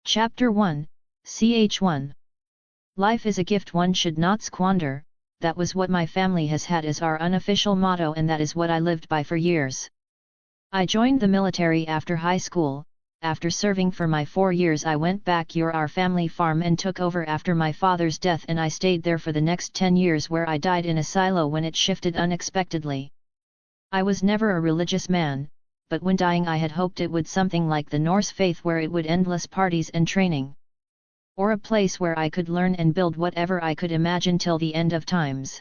Chapter 1, Ch1. Life is a gift one should not squander. That was what my family has had as our unofficial motto, and that is what I lived by for years. I joined the military after high school. After serving for my 4 years, I went back to our family farm and took over after my father's death, and I stayed there for the next 10 years, where I died in a silo when it shifted unexpectedly. I was never a religious man, but when dying I had hoped it would something like the Norse faith, where it would endless parties and training. Or a place where I could learn and build whatever I could imagine till the end of times.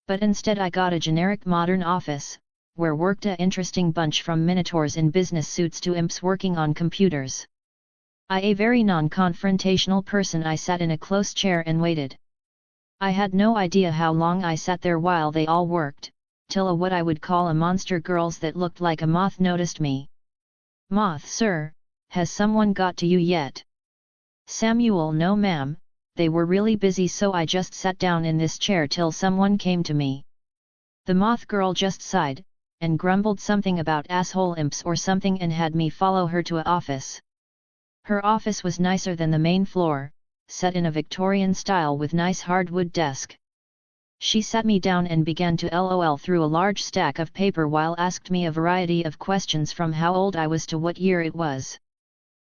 But instead I got a generic modern office, where worked a interesting bunch from minotaurs in business suits to imps working on computers. A very non-confrontational person, I sat in a close chair and waited. I had no idea how long I sat there while they all worked, till what I would call a monster girls that looked like a moth noticed me. "Moth, sir, has someone got to you yet?" "Samuel, no ma'am, they were really busy, so I just sat down in this chair till someone came to me." The moth girl just sighed, and grumbled something about asshole imps or something, and had me follow her to a office. Her office was nicer than the main floor, set in a Victorian style with nice hardwood desk. She sat me down and began to lol through a large stack of paper while asked me a variety of questions, from how old I was to what year it was.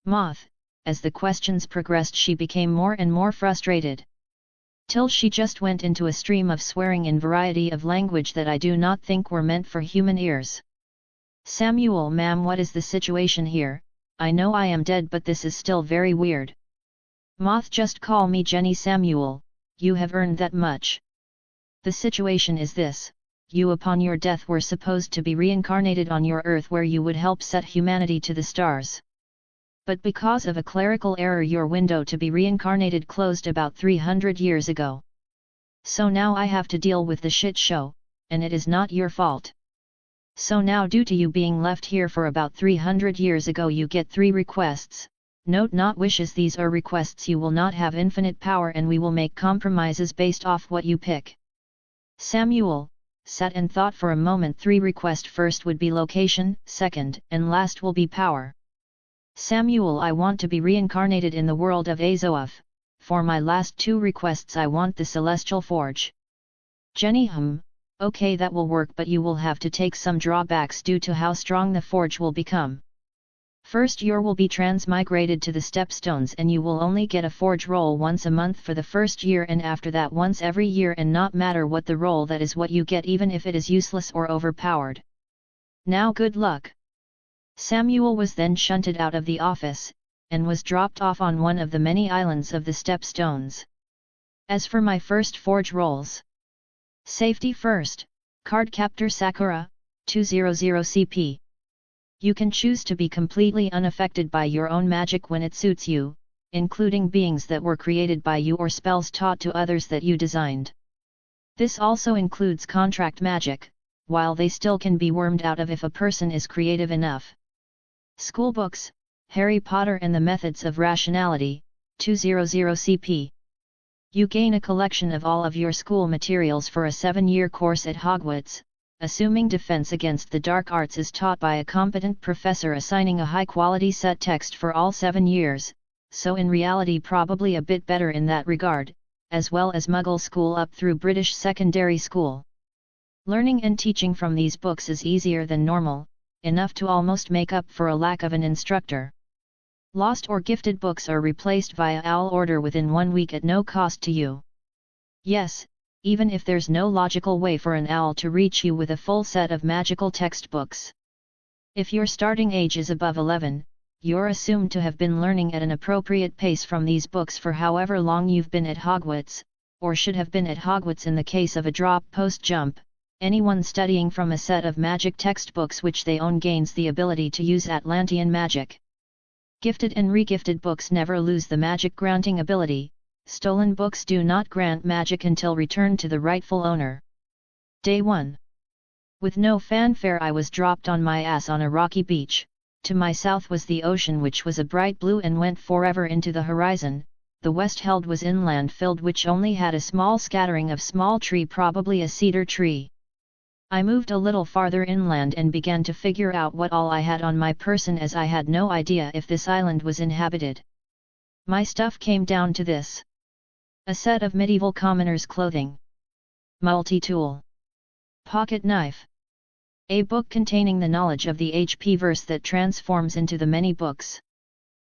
Moth, as the questions progressed, she became more and more frustrated, till she just went into a stream of swearing in variety of language that I do not think were meant for human ears. "Samuel, ma'am, what is the situation here? I know I am dead, but this is still very weird." "Moth, just call me Jenny, Samuel, you have earned that much. The situation is this: you upon your death were supposed to be reincarnated on your earth, where you would help set humanity to the stars. But because of a clerical error, your window to be reincarnated closed about 300 years ago. So now I have to deal with the shit show, and it is not your fault. So now, due to you being left here for about 300 years ago, you get 3 requests. Note, not wishes, these are requests. You will not have infinite power, and we will make compromises based off what you pick." Samuel sat and thought for a moment. 3 request: first would be location, second and last will be power. "Samuel, I want to be reincarnated in the world of Asoiaf. For my last 2 requests I want the celestial forge." Jenny: Okay, that will work, but you will have to take some drawbacks due to how strong the forge will become. First, you will be transmigrated to the stepstones, and you will only get a forge roll once a month for the first year, and after that once every year, and not matter what the roll, that is what you get, even if it is useless or overpowered. Now good luck. Samuel was then shunted out of the office, and was dropped off on one of the many islands of the stepstones. As for my first forge rolls: safety first, Cardcaptor Sakura, 200 CP. You can choose to be completely unaffected by your own magic when it suits you, including beings that were created by you or spells taught to others that you designed. This also includes contract magic, while they still can be wormed out of if a person is creative enough. Schoolbooks, Harry Potter and the Methods of Rationality, 200 CP. You gain a collection of all of your school materials for a 7-year course at Hogwarts, assuming defense against the dark arts is taught by a competent professor, assigning a high-quality set text for all 7 years, so in reality probably a bit better in that regard, as well as Muggle school up through British secondary school. Learning and teaching from these books is easier than normal, enough to almost make up for a lack of an instructor. Lost or gifted books are replaced via OWL order within 1 week at no cost to you. Yes, even if there's no logical way for an owl to reach you with a full set of magical textbooks. If your starting age is above 11, you're assumed to have been learning at an appropriate pace from these books for however long you've been at Hogwarts, or should have been at Hogwarts in the case of a drop post jump. Anyone studying from a set of magic textbooks which they own gains the ability to use Atlantean magic. Gifted and regifted books never lose the magic granting ability. Stolen books do not grant magic until returned to the rightful owner. Day 1. With no fanfare I was dropped on my ass on a rocky beach. To my south was the ocean, which was a bright blue and went forever into the horizon. The west held was inland filled, which only had a small scattering of small tree, probably a cedar tree. I moved a little farther inland and began to figure out what all I had on my person, as I had no idea if this island was inhabited. My stuff came down to this. A set of medieval commoner's clothing. Multi-tool. Pocket knife. A book containing the knowledge of the HP verse that transforms into the many books.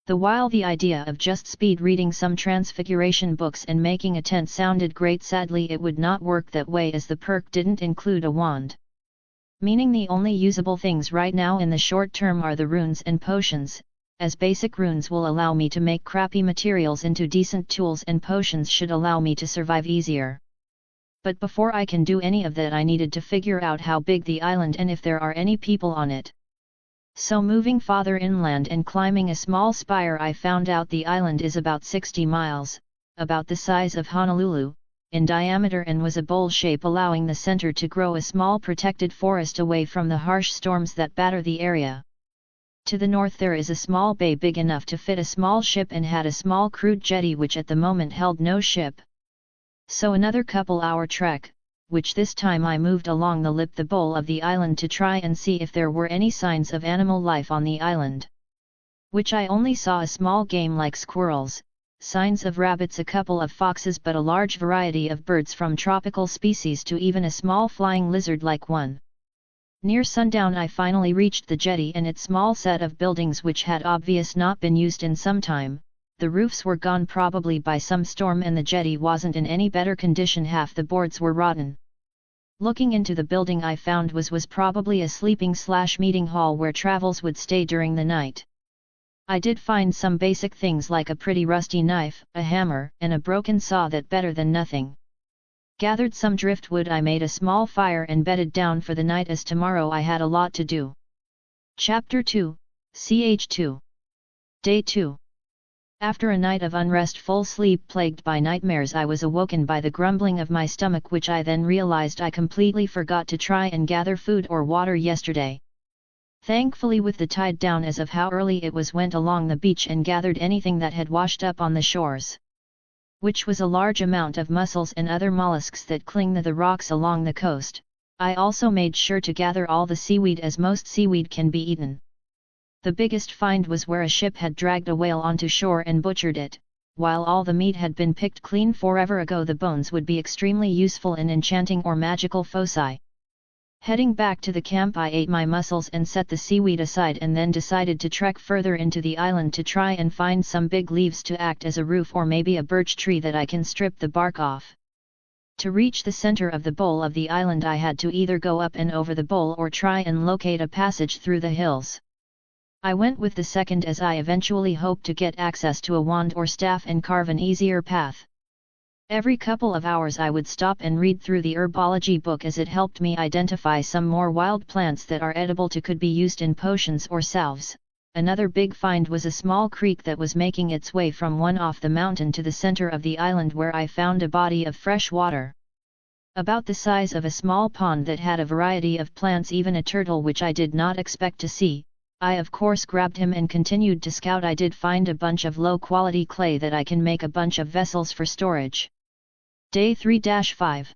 While the idea of just speed reading some transfiguration books and making a tent sounded great, sadly it would not work that way, as the perk didn't include a wand. Meaning the only usable things right now in the short term are the runes and potions, as basic runes will allow me to make crappy materials into decent tools and potions should allow me to survive easier. But before I can do any of that, I needed to figure out how big the island and if there are any people on it. So moving farther inland and climbing a small spire, I found out the island is about 60 miles, about the size of Honolulu, in diameter, and was a bowl shape, allowing the center to grow a small protected forest away from the harsh storms that batter the area. To the north there is a small bay big enough to fit a small ship and had a small crude jetty which at the moment held no ship. So another couple-hour trek, which this time I moved along the bowl of the island to try and see if there were any signs of animal life on the island. Which I only saw a small game like squirrels, signs of rabbits, a couple of foxes, but a large variety of birds from tropical species to even a small flying lizard-like one. Near sundown I finally reached the jetty and its small set of buildings, which had obviously not been used in some time. The roofs were gone, probably by some storm, and the jetty wasn't in any better condition. Half the boards were rotten. Looking into the building I found was probably a sleeping/meeting hall where travels would stay during the night. I did find some basic things like a pretty rusty knife, a hammer, and a broken saw, that better than nothing. Gathered some driftwood, I made a small fire and bedded down for the night, as tomorrow I had a lot to do. Chapter 2, Ch2. Day 2. After a night of unrestful sleep plagued by nightmares, I was awoken by the grumbling of my stomach, which I then realized I completely forgot to try and gather food or water yesterday. Thankfully, with the tide down as of how early it was, went along the beach and gathered anything that had washed up on the shores, which was a large amount of mussels and other mollusks that cling to the rocks along the coast. I also made sure to gather all the seaweed, as most seaweed can be eaten. The biggest find was where a ship had dragged a whale onto shore and butchered it. While all the meat had been picked clean forever ago, the bones would be extremely useful in enchanting or magical foci. Heading back to the camp, I ate my mussels and set the seaweed aside, and then decided to trek further into the island to try and find some big leaves to act as a roof, or maybe a birch tree that I can strip the bark off. To reach the center of the bowl of the island, I had to either go up and over the bowl or try and locate a passage through the hills. I went with the second, as I eventually hoped to get access to a wand or staff and carve an easier path. Every couple of hours I would stop and read through the herbology book, as it helped me identify some more wild plants that are edible to could be used in potions or salves. Another big find was a small creek that was making its way from one off the mountain to the center of the island, where I found a body of fresh water, about the size of a small pond, that had a variety of plants, even a turtle, which I did not expect to see. I of course grabbed him and continued to scout. I did find a bunch of low-quality clay that I can make a bunch of vessels for storage. Day 3-5.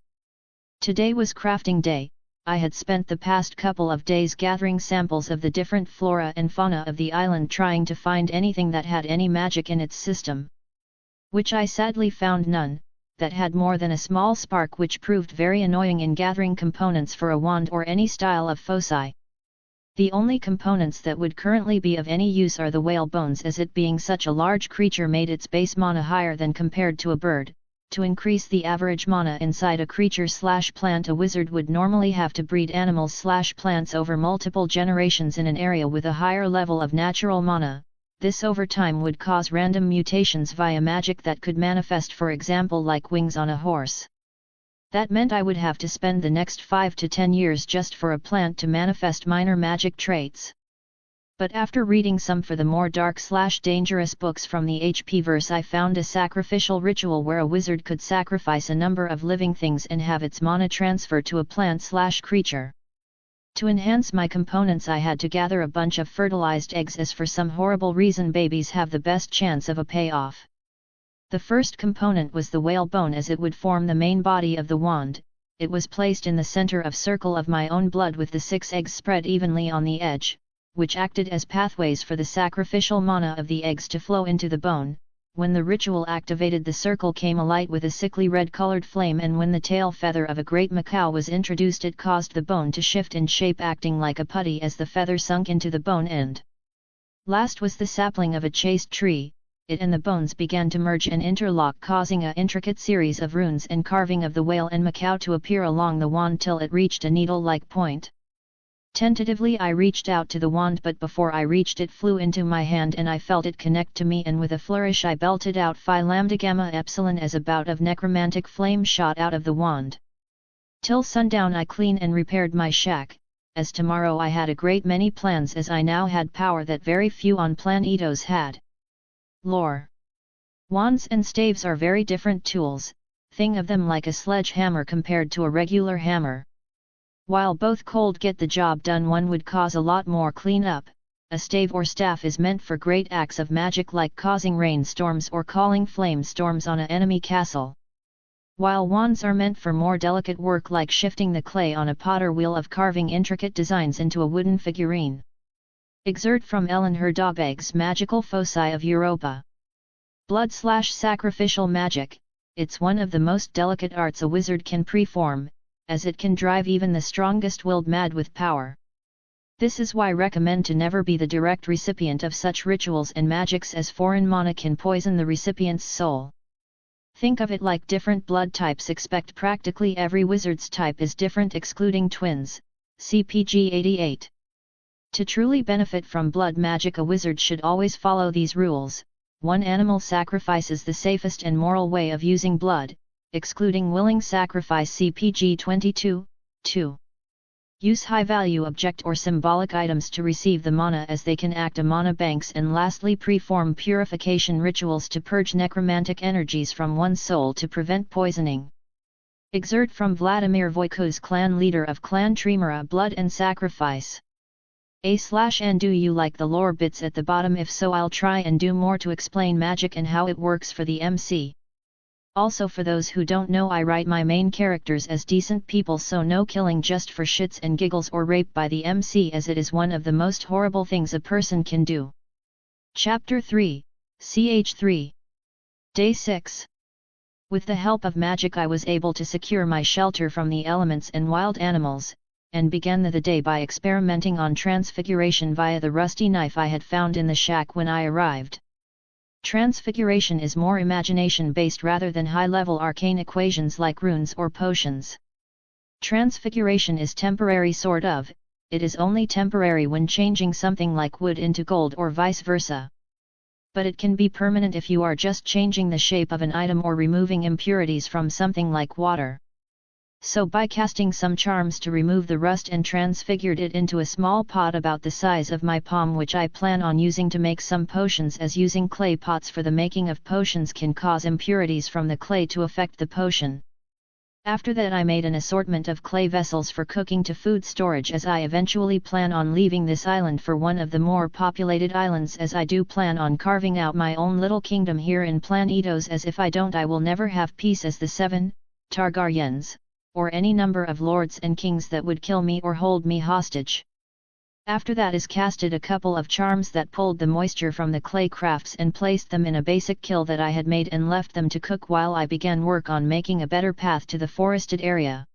Today was crafting day. I had spent the past couple of days gathering samples of the different flora and fauna of the island, trying to find anything that had any magic in its system. Which I sadly found none, that had more than a small spark, which proved very annoying in gathering components for a wand or any style of foci. The only components that would currently be of any use are the whale bones, as it being such a large creature made its base mana higher than compared to a bird. To increase the average mana inside a creature/plant, a wizard would normally have to breed animals/plants over multiple generations in an area with a higher level of natural mana. This over time would cause random mutations via magic that could manifest, for example, like wings on a horse. That meant I would have to spend the next 5 to 10 years just for a plant to manifest minor magic traits. But after reading some for the more dark/dangerous books from the HP verse, I found a sacrificial ritual where a wizard could sacrifice a number of living things and have its mana transfer to a plant/creature. To enhance my components, I had to gather a bunch of fertilized eggs, as for some horrible reason babies have the best chance of a payoff. The first component was the whale bone, as it would form the main body of the wand. It was placed in the center of circle of my own blood, with the 6 eggs spread evenly on the edge, which acted as pathways for the sacrificial mana of the eggs to flow into the bone. when the ritual activated, the circle came alight with a sickly red-colored flame, and when the tail feather of a great macaw was introduced, it caused the bone to shift in shape, acting like a putty as the feather sunk into the bone end. Last was the sapling of a chaste tree. It and the bones began to merge and interlock, causing an intricate series of runes and carving of the whale and macaw to appear along the wand till it reached a needle-like point. Tentatively I reached out to the wand, but before I reached it flew into my hand and I felt it connect to me, and with a flourish I belted out Phi Lambda Gamma Epsilon as a bout of necromantic flame shot out of the wand. Till sundown I cleaned and repaired my shack, as tomorrow I had a great many plans, as I now had power that very few on Planetos had. Lore. Wands and staves are very different tools, think of them like a sledgehammer compared to a regular hammer. While both cold get the job done, one would cause a lot more cleanup. A stave or staff is meant for great acts of magic like causing rainstorms or calling flame storms on an enemy castle. While wands are meant for more delicate work like shifting the clay on a potter wheel, of carving intricate designs into a wooden figurine. Excerpt from Ellen Herdog's Magical Foci of Europa. Blood/sacrificial magic, it's one of the most delicate arts a wizard can perform, as it can drive even the strongest-willed mad with power. This is why I recommend to never be the direct recipient of such rituals and magics, as foreign mana can poison the recipient's soul. Think of it like different blood types. Expect practically every wizard's type is different excluding twins, CPG 88. To truly benefit from blood magic, a wizard should always follow these rules. 1. Animal sacrifice is the safest and moral way of using blood, excluding willing sacrifice CPG 22, 2. Use high-value object or symbolic items to receive the mana, as they can act as mana banks, and lastly perform purification rituals to purge necromantic energies from one's soul to prevent poisoning. Excerpt from Vladimir Voyko's clan leader of Clan Tremora. Blood and sacrifice. A/N. Do you like the lore bits at the bottom? If so, I'll try and do more to explain magic and how it works for the MC. Also, for those who don't know, I write my main characters as decent people, so no killing just for shits and giggles or rape by the MC, as it is one of the most horrible things a person can do. Chapter 3, Ch3. Day 6. With the help of magic I was able to secure my shelter from the elements and wild animals, and began the day by experimenting on transfiguration via the rusty knife I had found in the shack when I arrived. Transfiguration is more imagination-based rather than high-level arcane equations like runes or potions. Transfiguration is temporary, sort of. It is only temporary when changing something like wood into gold or vice versa. But it can be permanent if you are just changing the shape of an item or removing impurities from something like water. So by casting some charms to remove the rust and transfigured it into a small pot about the size of my palm, which I plan on using to make some potions, as using clay pots for the making of potions can cause impurities from the clay to affect the potion. After that I made an assortment of clay vessels for cooking to food storage, as I eventually plan on leaving this island for one of the more populated islands, as I do plan on carving out my own little kingdom here in Planetos, as if I don't I will never have peace as the 7 Targaryens, or any number of lords and kings that would kill me or hold me hostage. After that is casted a couple of charms that pulled the moisture from the clay crafts and placed them in a basic kiln that I had made and left them to cook while I began work on making a better path to the forested area.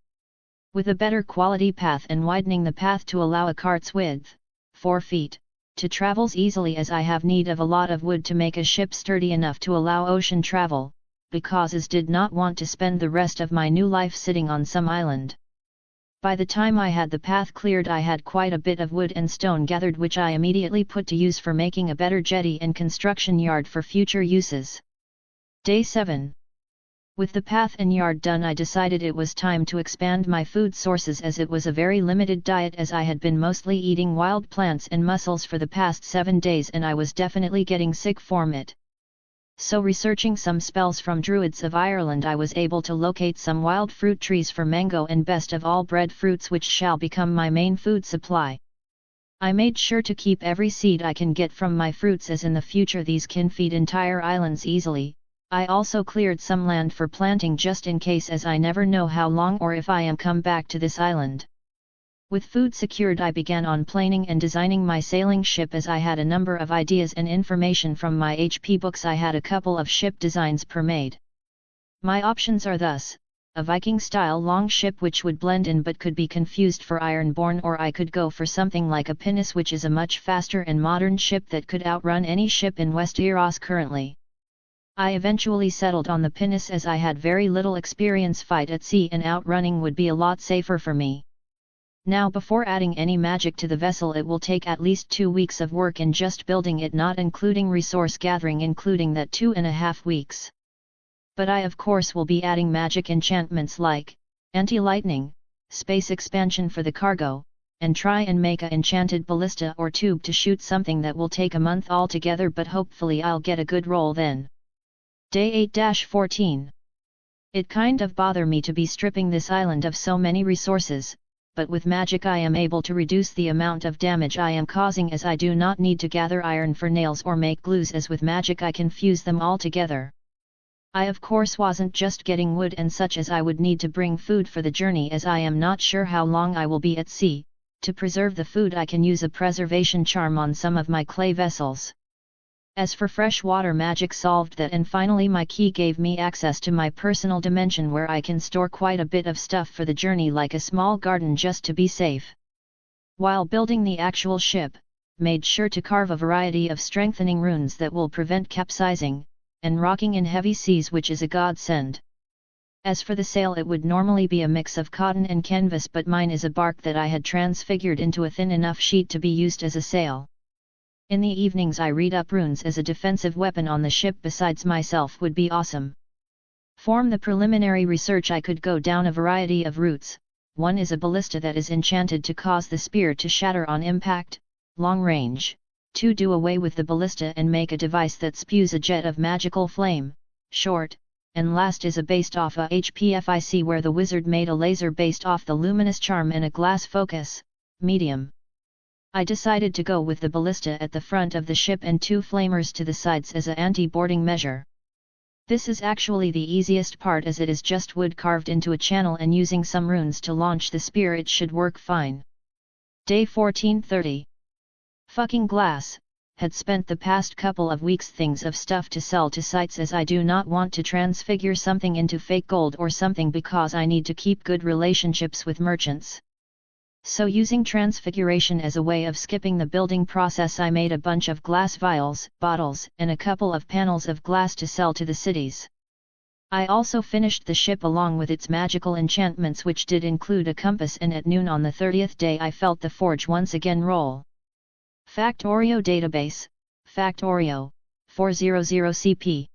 With a better quality path and widening the path to allow a cart's width, 4 feet, to travels easily, as I have need of a lot of wood to make a ship sturdy enough to allow ocean travel, because I did not want to spend the rest of my new life sitting on some island. By the time I had the path cleared, I had quite a bit of wood and stone gathered, which I immediately put to use for making a better jetty and construction yard for future uses. Day 7. With the path and yard done, I decided it was time to expand my food sources, as it was a very limited diet, as I had been mostly eating wild plants and mussels for the past 7 days and I was definitely getting sick from it. So researching some spells from Druids of Ireland, I was able to locate some wild fruit trees for mango and best of all bread fruits, which shall become my main food supply. I made sure to keep every seed I can get from my fruits, as in the future these can feed entire islands easily. I also cleared some land for planting just in case, as I never know how long or if I am come back to this island. With food secured, I began on planning and designing my sailing ship, as I had a number of ideas and information from my HP books. I had a couple of ship designs per-made. My options are thus: a Viking-style long ship which would blend in but could be confused for iron-borne, or I could go for something like a pinnace, which is a much faster and modern ship that could outrun any ship in Westeros currently. I eventually settled on the pinnace, as I had very little experience fight at sea and outrunning would be a lot safer for me. Now, before adding any magic to the vessel, it will take at least 2 weeks of work in just building it, not including resource gathering, including that 2.5 weeks. But I of course will be adding magic enchantments like anti-lightning, space expansion for the cargo, and try and make a enchanted ballista or tube to shoot something. That will take a month altogether, but hopefully I'll get a good roll then. Day 8-14. It kind of bother me to be stripping this island of so many resources, but with magic I am able to reduce the amount of damage I am causing, as I do not need to gather iron for nails or make glues, as with magic I can fuse them all together. I of course wasn't just getting wood and such, as I would need to bring food for the journey, as I am not sure how long I will be at sea. To preserve the food I can use a preservation charm on some of my clay vessels. As for freshwater, magic solved that, and finally my key gave me access to my personal dimension, where I can store quite a bit of stuff for the journey, like a small garden, just to be safe. While building the actual ship, made sure to carve a variety of strengthening runes that will prevent capsizing and rocking in heavy seas, which is a godsend. As for the sail, it would normally be a mix of cotton and canvas, but mine is a bark that I had transfigured into a thin enough sheet to be used as a sail. In the evenings I read up runes as a defensive weapon on the ship. Besides myself would be awesome. Form the preliminary research. I could go down a variety of routes. One is a ballista that is enchanted to cause the spear to shatter on impact, long range. 2. Do away with the ballista and make a device that spews a jet of magical flame, short. And last is a based off a HPFIC, where the wizard made a laser based off the luminous charm and a glass focus, medium. I decided to go with the ballista at the front of the ship and 2 flamers to the sides as a anti-boarding measure. This is actually the easiest part, as it is just wood carved into a channel, and using some runes to launch the spear it should work fine. Day 14:30. Fucking glass. Had spent the past couple of weeks things of stuff to sell to sites, as I do not want to transfigure something into fake gold or something, because I need to keep good relationships with merchants. So using transfiguration as a way of skipping the building process, I made a bunch of glass vials, bottles, and a couple of panels of glass to sell to the cities. I also finished the ship along with its magical enchantments, which did include a compass, and at noon on the 30th day I felt the forge once again roll. Factorio database, Factorio, 400CP.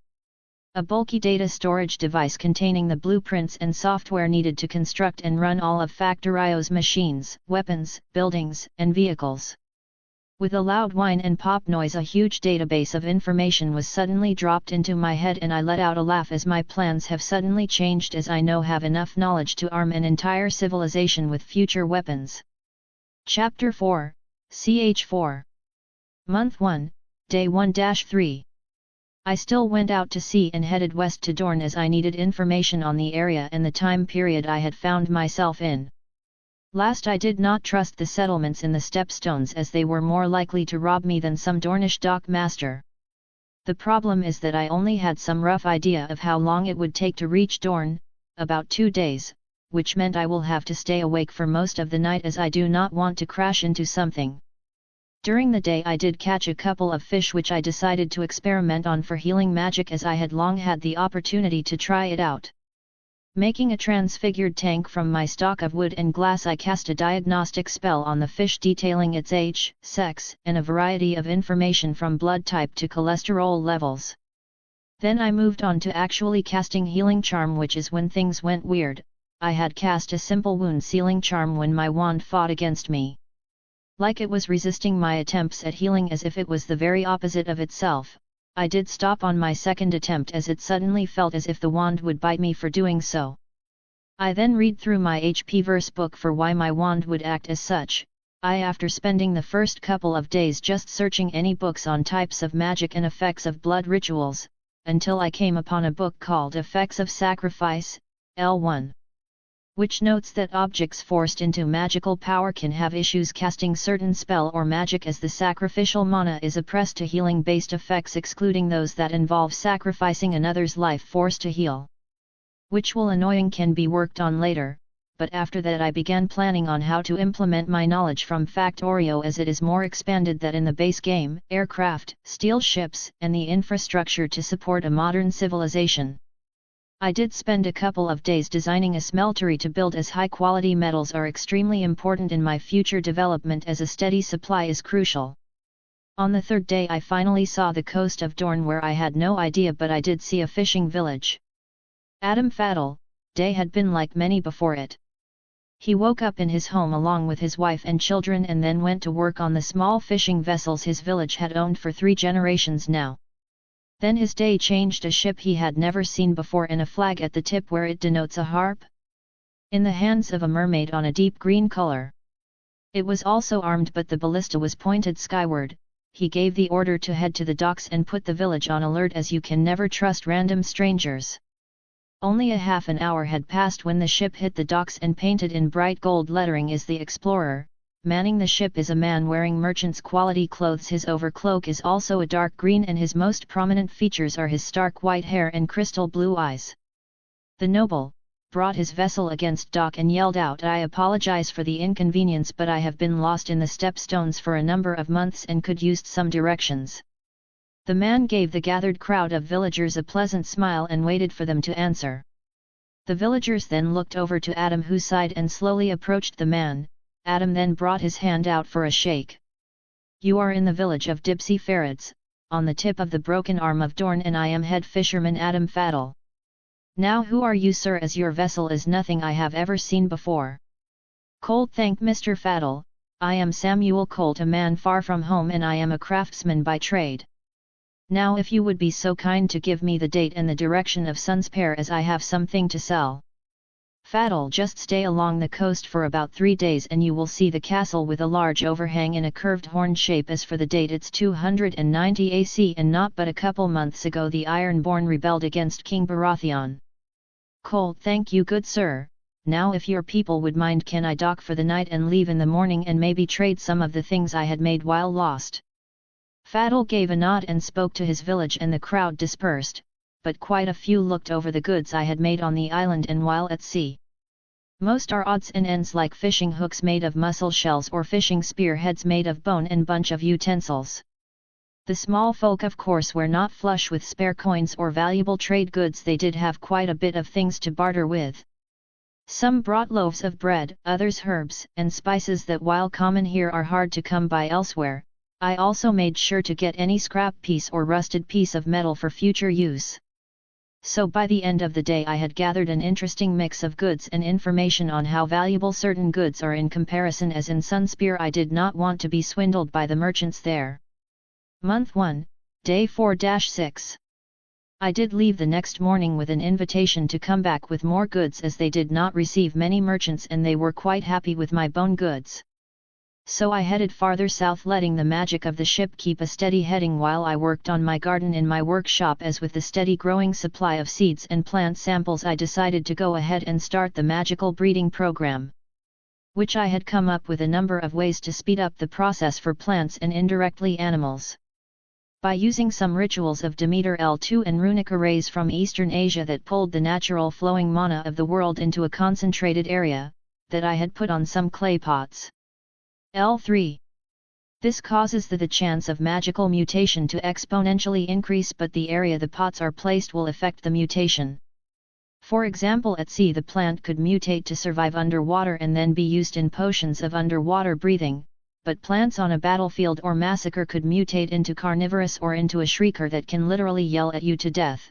A bulky data storage device containing the blueprints and software needed to construct and run all of Factorio's machines, weapons, buildings, and vehicles. With a loud whine and pop noise, a huge database of information was suddenly dropped into my head, and I let out a laugh, as my plans have suddenly changed, as I now have enough knowledge to arm an entire civilization with future weapons. Chapter 4, CH4. Month 1, Day 1-3. I still went out to sea and headed west to Dorne, as I needed information on the area and the time period I had found myself in. Last, I did not trust the settlements in the Stepstones, as they were more likely to rob me than some Dornish dock master. The problem is that I only had some rough idea of how long it would take to reach Dorne, about 2 days, which meant I will have to stay awake for most of the night, as I do not want to crash into something. During the day I did catch a couple of fish, which I decided to experiment on for healing magic, as I had long had the opportunity to try it out. Making a transfigured tank from my stock of wood and glass, I cast a diagnostic spell on the fish detailing its age, sex, and a variety of information from blood type to cholesterol levels. Then I moved on to actually casting healing charm, which is when things went weird. I had cast a simple wound sealing charm when my wand fought against me. Like it was resisting my attempts at healing, as if it was the very opposite of itself. I did stop on my second attempt, as it suddenly felt as if the wand would bite me for doing so. I then read through my HP verse book for why my wand would act as such. After spending the first couple of days just searching any books on types of magic and effects of blood rituals, until I came upon a book called Effects of Sacrifice, L1. which notes that objects forced into magical power can have issues casting certain spell or magic as the sacrificial mana is oppressed to healing-based effects excluding those that involve sacrificing another's life force to heal. Which will annoying can be worked on later, but after that I began planning on how to implement my knowledge from Factorio as it is more expanded than in the base game, aircraft, steel ships, and the infrastructure to support a modern civilization. I did spend a couple of days designing a smeltery to build as high-quality metals are extremely important in my future development as a steady supply is crucial. On the third day I finally saw the coast of Dorne where I had no idea but I did see a fishing village. Adam Faddle, day had been like many before it. He woke up in his home along with his wife and children and then went to work on the small fishing vessels his village had owned for 3 generations now. Then his day changed. A ship he had never seen before and a flag at the tip where it denotes a harp in the hands of a mermaid on a deep green color. It was also armed but the ballista was pointed skyward. He gave the order to head to the docks and put the village on alert as you can never trust random strangers. Only a half an hour had passed when the ship hit the docks and painted in bright gold lettering is the Explorer. Manning the ship is a man wearing merchant's quality clothes. His overcloak is also a dark green and his most prominent features are his stark white hair and crystal blue eyes. The noble brought his vessel against dock and yelled out, "I apologize for the inconvenience but I have been lost in the stepstones for a number of months and could use some directions." The man gave the gathered crowd of villagers a pleasant smile and waited for them to answer. The villagers then looked over to Adam who sighed and slowly approached the man. Adam then brought his hand out for a shake. "You are in the village of Dipsy Ferrets, on the tip of the broken arm of Dorne and I am head fisherman Adam Faddle. Now who are you sir as your vessel is nothing I have ever seen before." "Colt thank Mr. Faddle, I am Samuel Colt a man far from home and I am a craftsman by trade. Now if you would be so kind to give me the date and the direction of Sunspare as I have something to sell." "Faddle just stay along the coast for about 3 days and you will see the castle with a large overhang in a curved horn shape. As for the date it's 290 AC and not but a couple months ago the Ironborn rebelled against King Baratheon." "Colt thank you good sir, now if your people would mind can I dock for the night and leave in the morning and maybe trade some of the things I had made while lost." Faddle gave a nod and spoke to his village and the crowd dispersed, but quite a few looked over the goods I had made on the island and while at sea. Most are odds and ends like fishing hooks made of mussel shells or fishing spearheads made of bone and bunch of utensils. The small folk of course were not flush with spare coins or valuable trade goods. They did have quite a bit of things to barter with. Some brought loaves of bread, others herbs and spices that while common here are hard to come by elsewhere. I also made sure to get any scrap piece or rusted piece of metal for future use. So by the end of the day I had gathered an interesting mix of goods and information on how valuable certain goods are in comparison as in Sunspear I did not want to be swindled by the merchants there. Month 1, Day 4-6. I did leave the next morning with an invitation to come back with more goods as they did not receive many merchants and they were quite happy with my bone goods. So I headed farther south letting the magic of the ship keep a steady heading while I worked on my garden in my workshop as with the steady growing supply of seeds and plant samples I decided to go ahead and start the magical breeding program. Which I had come up with a number of ways to speed up the process for plants and indirectly animals. By using some rituals of Demeter L2 and runic arrays from Eastern Asia that pulled the natural flowing mana of the world into a concentrated area, that I had put on some clay pots. L3. This causes the chance of magical mutation to exponentially increase but the area the pots are placed will affect the mutation. For example at sea the plant could mutate to survive underwater and then be used in potions of underwater breathing, but plants on a battlefield or massacre could mutate into carnivorous or into a shrieker that can literally yell at you to death.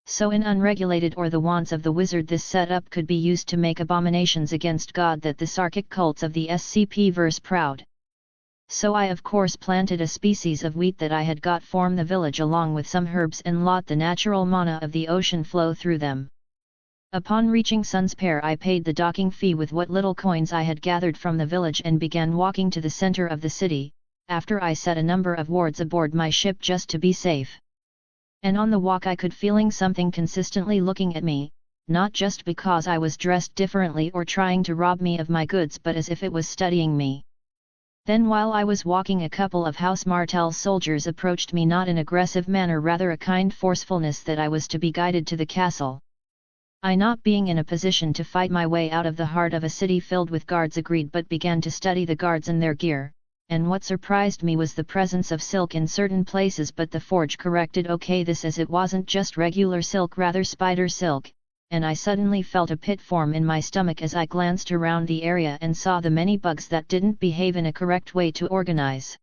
So in unregulated or the wants of the wizard this setup could be used to make abominations against God that the Sarkic cults of the SCP verse proud. So I of course planted a species of wheat that I had got from the village along with some herbs and let the natural mana of the ocean flow through them. Upon reaching Sunspare I paid the docking fee with what little coins I had gathered from the village and began walking to the center of the city, after I set a number of wards aboard my ship just to be safe. And on the walk I could feeling something consistently looking at me, not just because I was dressed differently or trying to rob me of my goods, but as if it was studying me. Then while I was walking, a couple of House Martell soldiers approached me, not in aggressive manner, rather a kind forcefulness that I was to be guided to the castle. I, not being in a position to fight my way out of the heart of a city filled with guards, agreed, but began to study the guards and their gear, and what surprised me was the presence of silk in certain places, but the forge corrected this as it wasn't just regular silk, rather spider silk, and I suddenly felt a pit form in my stomach as I glanced around the area and saw the many bugs that didn't behave in a correct way to organize.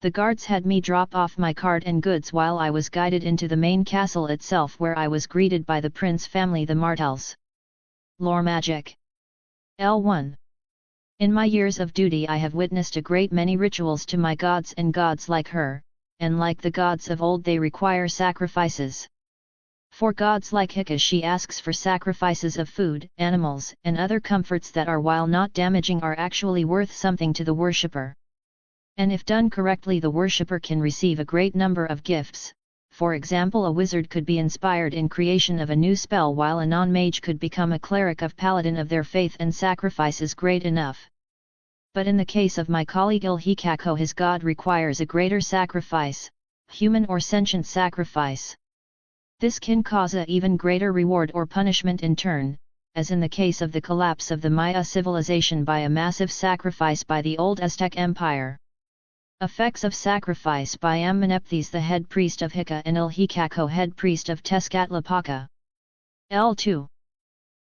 The guards had me drop off my cart and goods while I was guided into the main castle itself, where I was greeted by the prince family, the Martells. Lore Magic L1. In my years of duty I have witnessed a great many rituals to my gods, and gods like her, and like the gods of old, they require sacrifices. For gods like Hika, she asks for sacrifices of food, animals, and other comforts that are, while not damaging, are actually worth something to the worshipper. And if done correctly, the worshipper can receive a great number of gifts. For example, a wizard could be inspired in creation of a new spell, while a non-mage could become a cleric of paladin of their faith, and sacrifice is great enough. But in the case of my colleague Ilhikako, his god requires a greater sacrifice, human or sentient sacrifice. This can cause a even greater reward or punishment in turn, as in the case of the collapse of the Maya civilization by a massive sacrifice by the old Aztec Empire. Effects of sacrifice by Amenephes, the head priest of Hika, and Ilhikako, head priest of Tezcatlipoca. L2.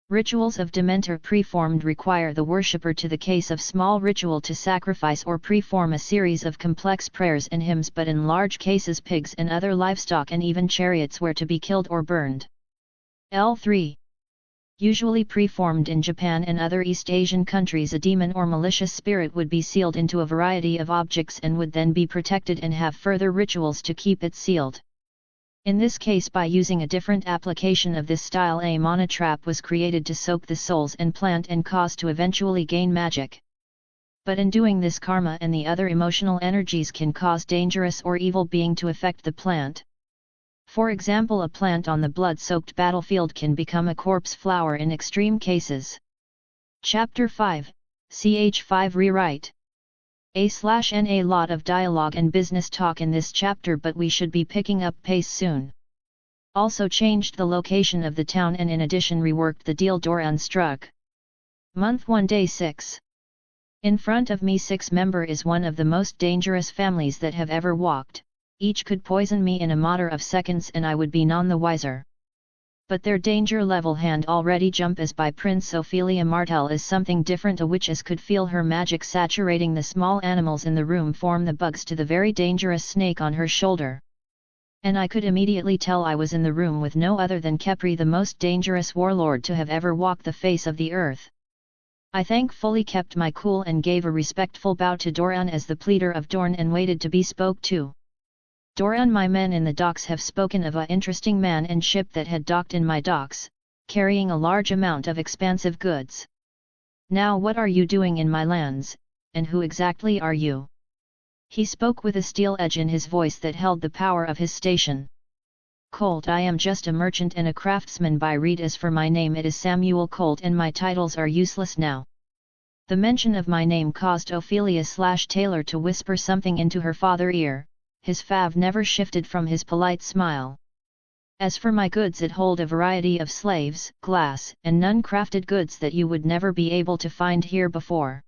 Rituals of Dementor preformed require the worshipper, to the case of small ritual, to sacrifice or preform a series of complex prayers and hymns, but in large cases pigs and other livestock and even chariots were to be killed or burned. L3. Usually preformed in Japan and other East Asian countries, a demon or malicious spirit would be sealed into a variety of objects and would then be protected and have further rituals to keep it sealed. In this case, by using a different application of this style, a mana trap was created to soak the souls and plant and cause to eventually gain magic. But in doing this, karma and the other emotional energies can cause dangerous or evil being to affect the plant. For example, a plant on the blood-soaked battlefield can become a corpse flower in extreme cases. Chapter 5, Ch5 Rewrite. A lot of dialogue and business talk in this chapter, but we should be picking up pace soon. Also changed the location of the town, and in addition reworked the deal Doran struck. Month 1 Day 6. In front of me 6 member is one of the most dangerous families that have ever walked. Each could poison me in a matter of seconds and I would be none the wiser. But their danger level hand already jump as by Prince Ophelia Martell is something different. A witch as could feel her magic saturating the small animals in the room, form the bugs to the very dangerous snake on her shoulder. And I could immediately tell I was in the room with no other than Kepri, the most dangerous warlord to have ever walked the face of the earth. I thankfully kept my cool and gave a respectful bow to Doran as the pleader of Dorn and waited to be spoke to. Doran, my men in the docks have spoken of a interesting man and ship that had docked in my docks, carrying a large amount of expansive goods. Now what are you doing in my lands, and who exactly are you? He spoke with a steel edge in his voice that held the power of his station. Colt, I am just a merchant and a craftsman by read. As for my name, it is Samuel Colt, and my titles are useless now. The mention of my name caused Ophelia/Taylor to whisper something into her father's ear. His fav never shifted from his polite smile. As for my goods, it hold a variety of slaves, glass, and none-crafted goods that you would never be able to find here before.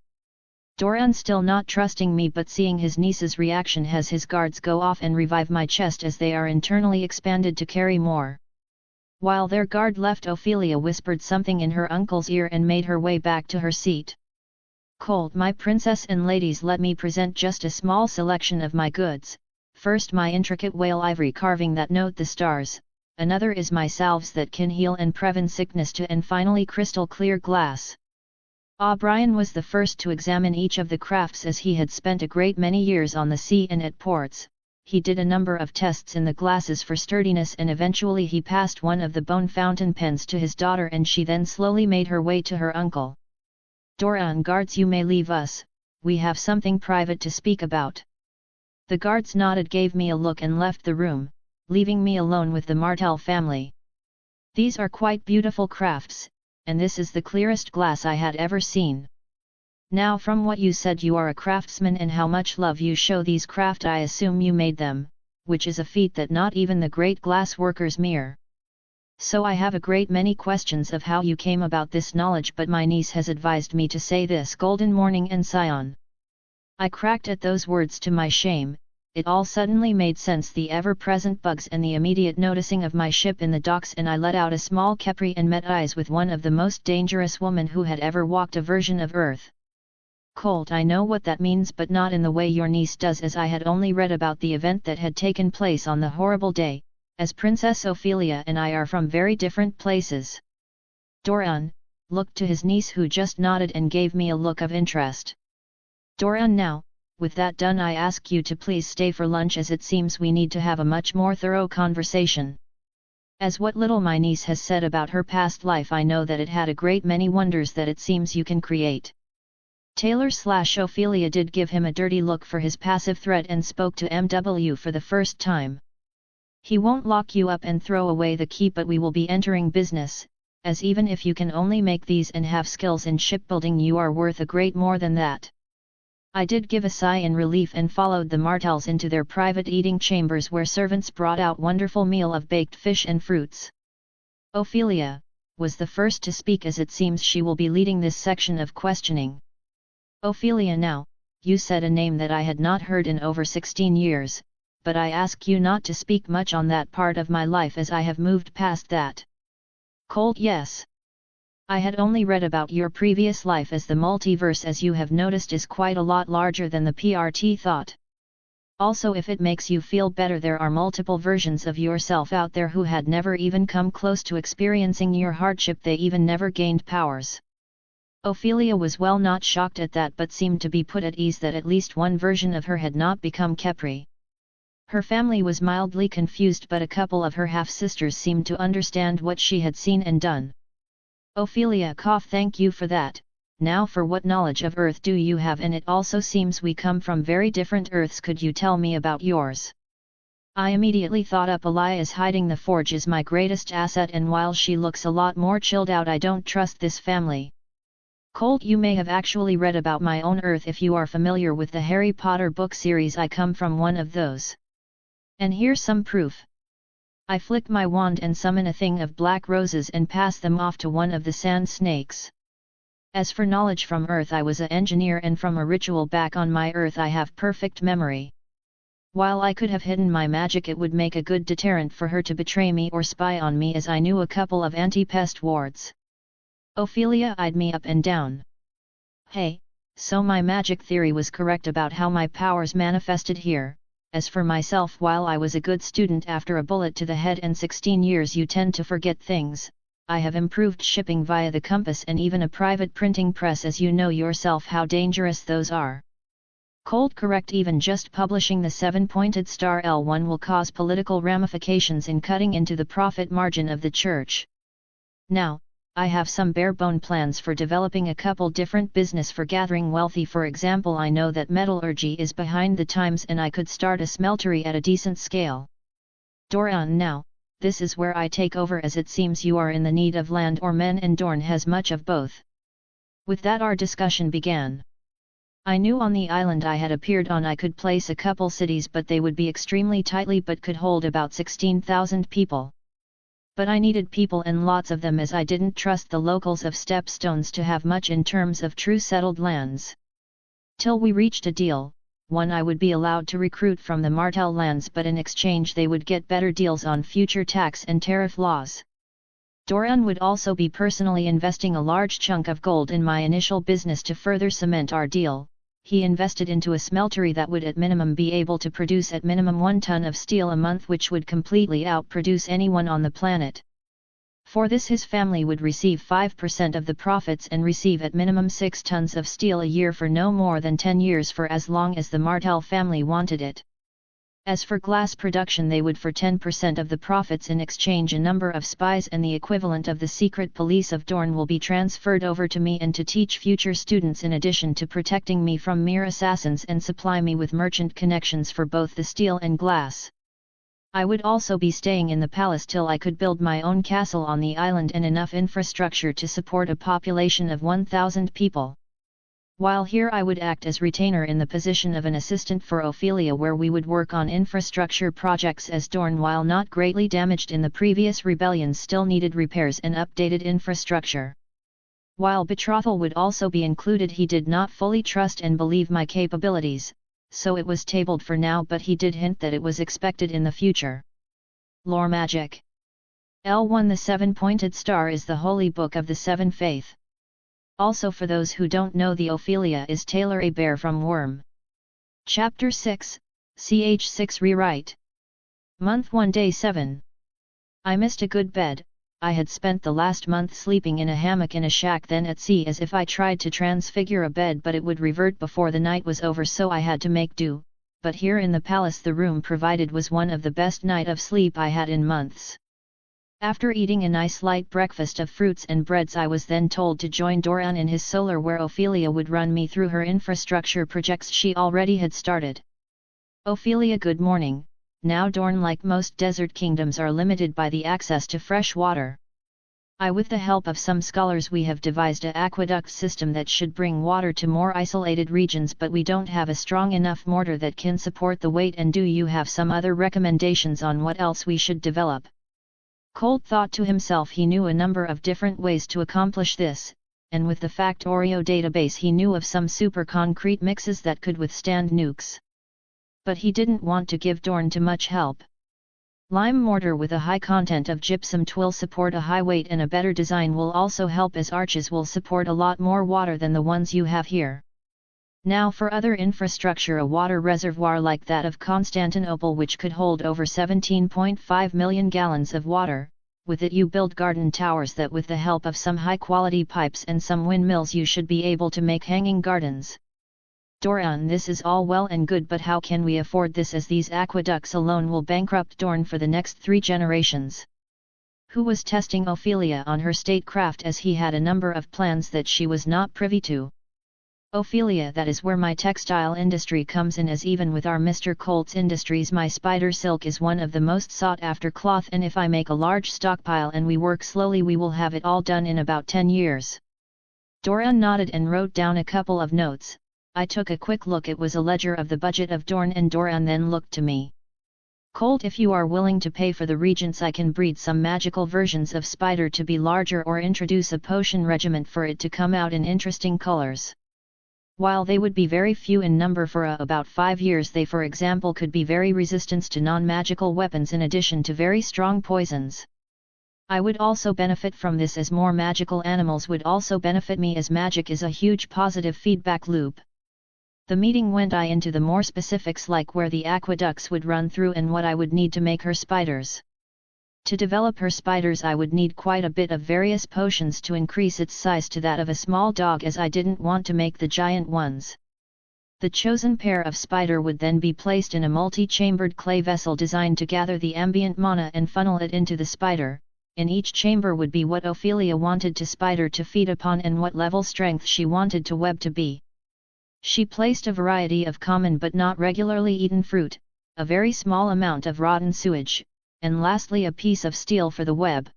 Doran, still not trusting me but seeing his niece's reaction, has his guards go off and revive my chest as they are internally expanded to carry more. While their guard left, Ophelia whispered something in her uncle's ear and made her way back to her seat. Colt, my princess and ladies, let me present just a small selection of my goods. First, my intricate whale ivory carving that note the stars, another is my salves that can heal and prevent sickness to, and finally crystal clear glass. O'Brien was the first to examine each of the crafts, as he had spent a great many years on the sea and at ports. He did a number of tests in the glasses for sturdiness, and eventually he passed one of the bone fountain pens to his daughter, and she then slowly made her way to her uncle. Doran, guards, you may leave us, we have something private to speak about. The guards nodded, gave me a look and left the room, leaving me alone with the Martell family. These are quite beautiful crafts, and this is the clearest glass I had ever seen. Now from what you said you are a craftsman and how much love you show these craft I assume you made them, which is a feat that not even the great glass workers mirror. So I have a great many questions of how you came about this knowledge, but my niece has advised me to say this golden morning and Sion. I cracked at those words to my shame. It all suddenly made sense, the ever-present bugs and the immediate noticing of my ship in the docks, and I let out a small kepri and met eyes with one of the most dangerous women who had ever walked a version of Earth. Colt, I know what that means, but not in the way your niece does, as I had only read about the event that had taken place on the horrible day, as Princess Ophelia and I are from very different places. Doran looked to his niece, who just nodded and gave me a look of interest. Doran, now, with that done, I ask you to please stay for lunch, as it seems we need to have a much more thorough conversation. As what little my niece has said about her past life, I know that it had a great many wonders that it seems you can create. Taylor/Ophelia did give him a dirty look for his passive threat and spoke to MW for the first time. He won't lock you up and throw away the key, but we will be entering business, as even if you can only make these and have skills in shipbuilding, you are worth a great more than that. I did give a sigh in relief and followed the Martells into their private eating chambers, where servants brought out wonderful meal of baked fish and fruits. Ophelia was the first to speak, as it seems she will be leading this section of questioning. Ophelia, now, you said a name that I had not heard in over 16 years, but I ask you not to speak much on that part of my life, as I have moved past that. Colt, yes. I had only read about your previous life, as the multiverse, as you have noticed, is quite a lot larger than the PRT thought. Also, if it makes you feel better, there are multiple versions of yourself out there who had never even come close to experiencing your hardship, they even never gained powers. Ophelia was well not shocked at that, but seemed to be put at ease that at least one version of her had not become Kepri. Her family was mildly confused, but a couple of her half-sisters seemed to understand what she had seen and done. Ophelia coughed. Thank you for that. Now, for what knowledge of Earth do you have? And it also seems we come from very different Earths. Could you tell me about yours? I immediately thought up Elias hiding the forge is my greatest asset, and while she looks a lot more chilled out, I don't trust this family. Colt, you may have actually read about my own Earth if you are familiar with the Harry Potter book series. I come from one of those. And here's some proof. I flick my wand and summon a thing of black roses and pass them off to one of the sand snakes. As for knowledge from Earth, I was an engineer, and from a ritual back on my Earth I have perfect memory. While I could have hidden my magic, it would make a good deterrent for her to betray me or spy on me, as I knew a couple of anti-pest wards. Ophelia eyed me up and down. Hey, so my magic theory was correct about how my powers manifested here. As for myself, while I was a good student, after a bullet to the head and 16 years you tend to forget things, I have improved shipping via the compass and even a private printing press, as you know yourself how dangerous those are. Cold, correct. Even just publishing the 7-pointed star L1 will cause political ramifications in cutting into the profit margin of the church. Now, I have some bare-bone plans for developing a couple different business for gathering wealthy. For example, I know that metallurgy is behind the times, and I could start a smeltery at a decent scale. Doran, now, this is where I take over, as it seems you are in the need of land or men, and Dorn has much of both. With that our discussion began. I knew on the island I had appeared on I could place a couple cities, but they would be extremely tightly, but could hold about 16,000 people. But I needed people, and lots of them, as I didn't trust the locals of Stepstones to have much in terms of true settled lands. Till we reached a deal. One, I would be allowed to recruit from the Martell lands, but in exchange they would get better deals on future tax and tariff laws. Doran would also be personally investing a large chunk of gold in my initial business to further cement our deal. He invested into a smeltery that would at minimum be able to produce at minimum 1 ton of steel a month, which would completely outproduce anyone on the planet. For this his family would receive 5% of the profits and receive at minimum 6 tons of steel a year for no more than 10 years, for as long as the Martell family wanted it. As for glass production, they would for 10% of the profits in exchange a number of spies, and the equivalent of the secret police of Dorn will be transferred over to me and to teach future students, in addition to protecting me from mere assassins and supply me with merchant connections for both the steel and glass. I would also be staying in the palace till I could build my own castle on the island and enough infrastructure to support a population of 1,000 people. While here I would act as retainer in the position of an assistant for Ophelia, where we would work on infrastructure projects as Dorn, while not greatly damaged in the previous rebellions, still needed repairs and updated infrastructure. While betrothal would also be included, he did not fully trust and believe my capabilities, so it was tabled for now, but he did hint that it was expected in the future. Lore Magic L1 The Seven-Pointed Star is the holy book of the Seven Faith. Also, for those who don't know, the Ophelia is Taylor a bear from Worm. Chapter 6, CH6 Rewrite. Month 1 Day 7. I missed a good bed. I had spent the last month sleeping in a hammock in a shack, then at sea, as if I tried to transfigure a bed but it would revert before the night was over, so I had to make do, but here in the palace the room provided was one of the best night of sleep I had in months. After eating a nice light breakfast of fruits and breads, I was then told to join Doran in his solar, where Ophelia would run me through her infrastructure projects she already had started. Ophelia, good morning. Now Dorn, like most desert kingdoms, are limited by the access to fresh water. With the help of some scholars, we have devised a aqueduct system that should bring water to more isolated regions, but we don't have a strong enough mortar that can support the weight. And do you have some other recommendations on what else we should develop? Colt thought to himself he knew a number of different ways to accomplish this, and with the Factorio database he knew of some super concrete mixes that could withstand nukes. But he didn't want to give Dorn too much help. Lime mortar with a high content of gypsum will support a high weight, and a better design will also help, as arches will support a lot more water than the ones you have here. Now for other infrastructure, a water reservoir like that of Constantinople, which could hold over 17.5 million gallons of water. With it you build garden towers that, with the help of some high quality pipes and some windmills, you should be able to make hanging gardens. Doran, this is all well and good, but how can we afford this, as these aqueducts alone will bankrupt Dorn for the next 3 generations? Who was testing Ophelia on her statecraft, as he had a number of plans that she was not privy to. Ophelia, that is where my textile industry comes in, as even with our Mr. Colt's industries, my spider silk is one of the most sought after cloth, and if I make a large stockpile and we work slowly, we will have it all done in about 10 years. Doran nodded and wrote down a couple of notes. I took a quick look. It was a ledger of the budget of Dorn, and Doran then looked to me. Colt, if you are willing to pay for the regents, I can breed some magical versions of spider to be larger, or introduce a potion regiment for it to come out in interesting colors. While they would be very few in number, for about 5 years they, for example, could be very resistant to non-magical weapons in addition to very strong poisons. I would also benefit from this, as more magical animals would also benefit me, as magic is a huge positive feedback loop. The meeting went into the more specifics, like where the aqueducts would run through and what I would need to make her spiders. To develop her spiders I would need quite a bit of various potions to increase its size to that of a small dog, as I didn't want to make the giant ones. The chosen pair of spider would then be placed in a multi-chambered clay vessel designed to gather the ambient mana and funnel it into the spider. In each chamber would be what Ophelia wanted to spider to feed upon and what level strength she wanted to web to be. She placed a variety of common but not regularly eaten fruit, a very small amount of rotten sewage, and lastly a piece of steel for the web.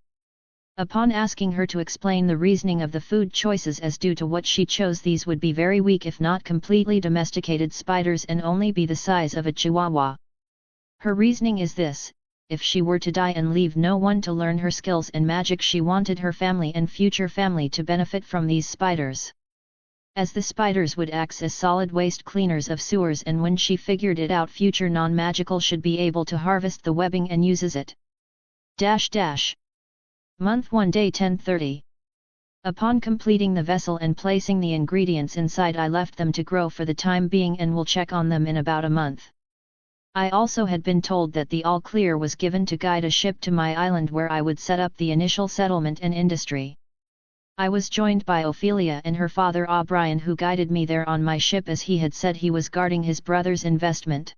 Upon asking her to explain the reasoning of the food choices, as due to what she chose, these would be very weak if not completely domesticated spiders and only be the size of a chihuahua. Her reasoning is this: if she were to die and leave no one to learn her skills and magic, she wanted her family and future family to benefit from these spiders. As the spiders would act as solid waste cleaners of sewers, and when she figured it out, future non-magical should be able to harvest the webbing and uses it. Month 1 Day 10:30. Upon completing the vessel and placing the ingredients inside, I left them to grow for the time being and will check on them in about a month. I also had been told that the all clear was given to guide a ship to my island, where I would set up the initial settlement and industry. I was joined by Ophelia and her father O'Brien, who guided me there on my ship, as he had said he was guarding his brother's investment.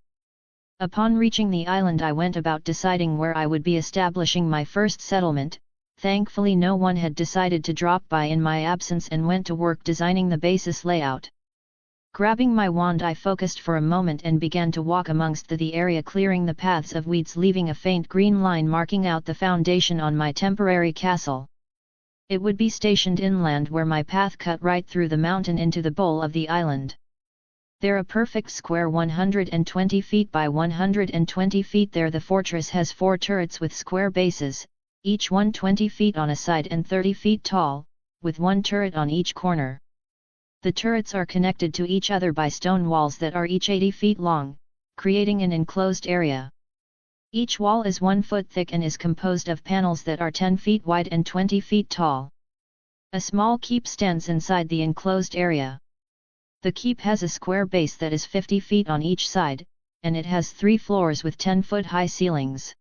Upon reaching the island I went about deciding where I would be establishing my first settlement. Thankfully no one had decided to drop by in my absence, and went to work designing the basis layout. Grabbing my wand, I focused for a moment and began to walk amongst the area, clearing the paths of weeds, leaving a faint green line marking out the foundation on my temporary castle. It would be stationed inland, where my path cut right through the mountain into the bowl of the island. There, a perfect square 120 feet by 120 feet there, the fortress has 4 turrets with square bases, each one 20 feet on a side and 30 feet tall, with 1 turret on each corner. The turrets are connected to each other by stone walls that are each 80 feet long, creating an enclosed area. Each wall is 1 foot thick and is composed of panels that are 10 feet wide and 20 feet tall. A small keep stands inside the enclosed area. The keep has a square base that is 50 feet on each side, and it has 3 floors with 10-foot high ceilings.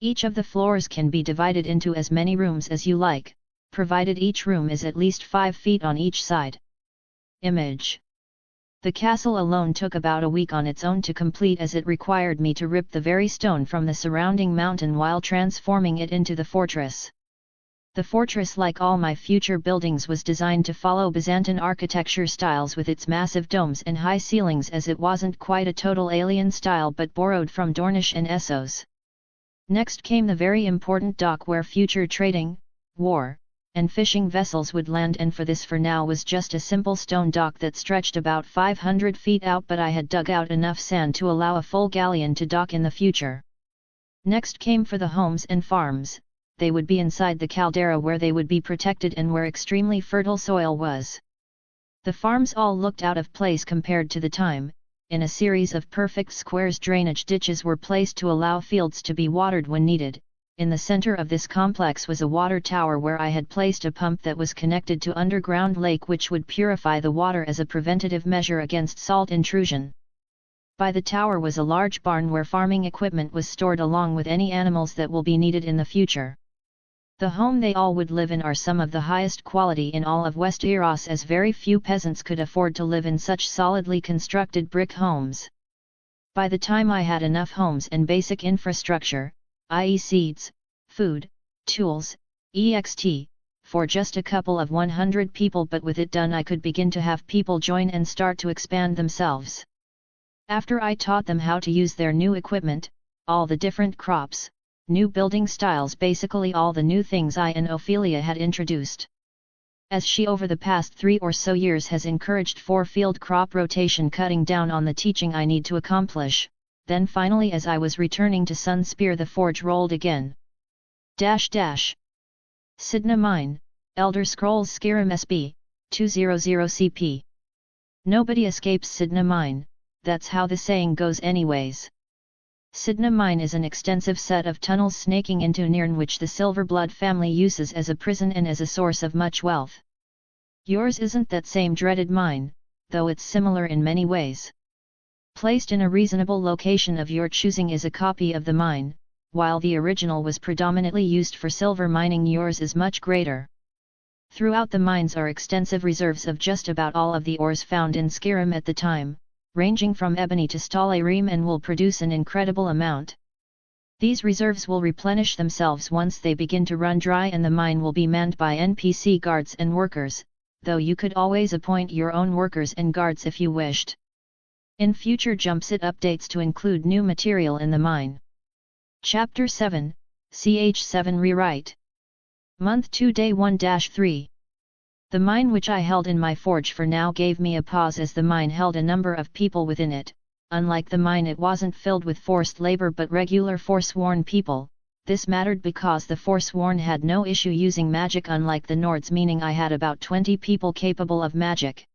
Each of the floors can be divided into as many rooms as you like, provided each room is at least 5 feet on each side. Image. The castle alone took about a week on its own to complete, as it required me to rip the very stone from the surrounding mountain while transforming it into the fortress. The fortress, like all my future buildings, was designed to follow Byzantine architecture styles with its massive domes and high ceilings, as it wasn't quite a total alien style but borrowed from Dornish and Essos. Next came the very important dock where future trading, war, and fishing vessels would land, and for now was just a simple stone dock that stretched about 500 feet out, but I had dug out enough sand to allow a full galleon to dock in the future. Next came for the homes and farms. They would be inside the caldera, where they would be protected and where extremely fertile soil was. The farms all looked out of place compared to the time. In a series of perfect squares, drainage ditches were placed to allow fields to be watered when needed. In the center of this complex was a water tower where I had placed a pump that was connected to underground lake, which would purify the water as a preventative measure against salt intrusion. By the tower was a large barn where farming equipment was stored along with any animals that will be needed in the future. The home they all would live in are some of the highest quality in all of West Eros, as very few peasants could afford to live in such solidly constructed brick homes. By the time I had enough homes and basic infrastructure, i.e. seeds, food, tools, ext, for just a couple of 100 people, but with it done I could begin to have people join and start to expand themselves. After I taught them how to use their new equipment, all the different crops, new building styles, basically all the new things I and Ophelia had introduced. As she over the past 3 or so years has encouraged 4-field crop rotation, cutting down on the teaching I need to accomplish, then finally as I was returning to Sunspear the forge rolled again. Sidna Mine, Elder Scrolls Skyrim SB, 200 CP. Nobody escapes Sidna Mine, that's how the saying goes anyways. Sidna Mine is an extensive set of tunnels snaking into Nirn, which the Silverblood family uses as a prison and as a source of much wealth. Yours isn't that same dreaded mine, though it's similar in many ways. Placed in a reasonable location of your choosing is a copy of the mine, while the original was predominantly used for silver mining. Yours is much greater. Throughout the mines are extensive reserves of just about all of the ores found in Skyrim at the time, ranging from ebony to stalarim, and will produce an incredible amount. These reserves will replenish themselves once they begin to run dry, and the mine will be manned by NPC guards and workers, though you could always appoint your own workers and guards if you wished. In future jumps it updates to include new material in the mine. Chapter 7, CH7 Rewrite. Month 2 Day 1-3. The mine which I held in my forge for now gave me a pause, as the mine held a number of people within it. Unlike the mine, it wasn't filled with forced labor but regular Forsworn people. This mattered because the Forsworn had no issue using magic, unlike the Nords, meaning I had about 20 people capable of magic.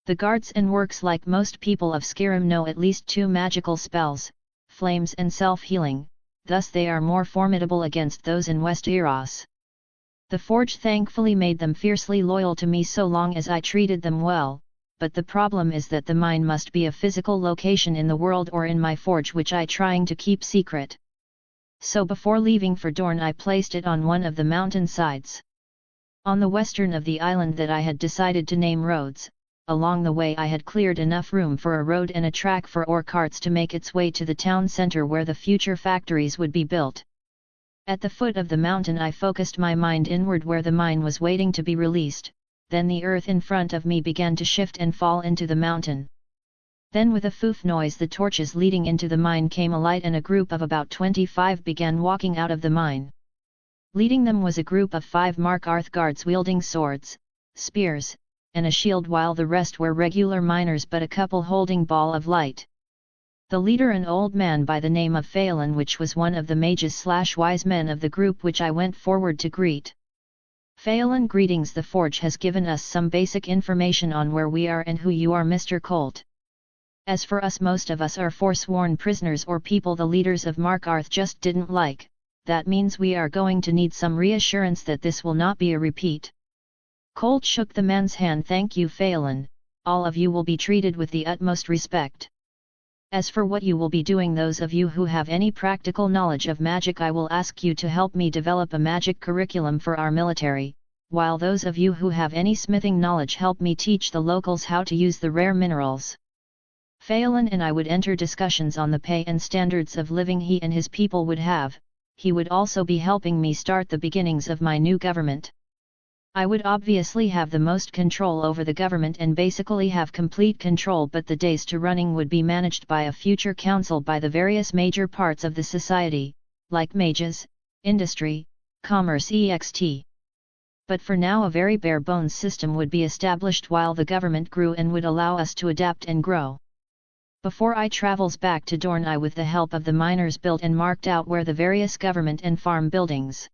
The guards and works, like most people of Skyrim, know at least 2 magical spells, flames and self-healing, thus they are more formidable against those in West Eros. The forge thankfully made them fiercely loyal to me so long as I treated them well, but the problem is that the mine must be a physical location in the world or in my forge, which I trying to keep secret. So before leaving for Dorne I placed it on one of the mountain sides. On the western of the island that I had decided to name Rhodes. Along the way I had cleared enough room for a road and a track for ore carts to make its way to the town center where the future factories would be built. At the foot of the mountain I focused my mind inward, where the mine was waiting to be released, then the earth in front of me began to shift and fall into the mountain. Then with a foof noise the torches leading into the mine came alight and a group of about 25 began walking out of the mine. Leading them was a group of 5 Markarth guards wielding swords, spears, and a shield, while the rest were regular miners but a couple holding ball of light. The leader, an old man by the name of Phelan, which was one of the mages/wise men of the group which I went forward to greet. Phelan: greetings. The Forge has given us some basic information on where we are and who you are, Mr. Colt. As for us, most of us are forsworn prisoners or people the leaders of Markarth just didn't like. That means we are going to need some reassurance that this will not be a repeat. Colt shook the man's hand. Thank you, Phelan, all of you will be treated with the utmost respect. As for what you will be doing, those of you who have any practical knowledge of magic, I will ask you to help me develop a magic curriculum for our military, while those of you who have any smithing knowledge help me teach the locals how to use the rare minerals. Phelan and I would enter discussions on the pay and standards of living he and his people would have. He would also be helping me start the beginnings of my new government. I would obviously have the most control over the government and basically have complete control, but the days to running would be managed by a future council by the various major parts of the society, like mages, industry, commerce etc. But for now a very bare bones system would be established while the government grew and would allow us to adapt and grow. Before I travels back to Dorne, I with the help of the miners built and marked out where the various government and farm buildings.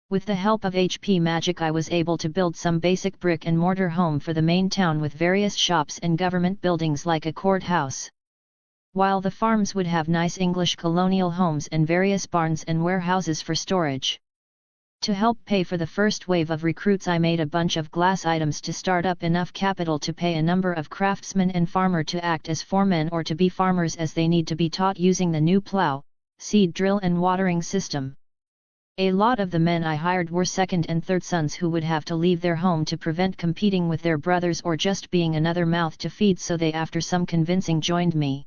With the help of HP magic I was able to build some basic brick and mortar home for the main town with various shops and government buildings like a courthouse. While the farms would have nice English colonial homes and various barns and warehouses for storage. To help pay for the first wave of recruits I made a bunch of glass items to start up enough capital to pay a number of craftsmen and farmer to act as foremen or to be farmers, as they need to be taught using the new plow, seed drill and watering system. A lot of the men I hired were second and third sons who would have to leave their home to prevent competing with their brothers or just being another mouth to feed, so they after some convincing joined me.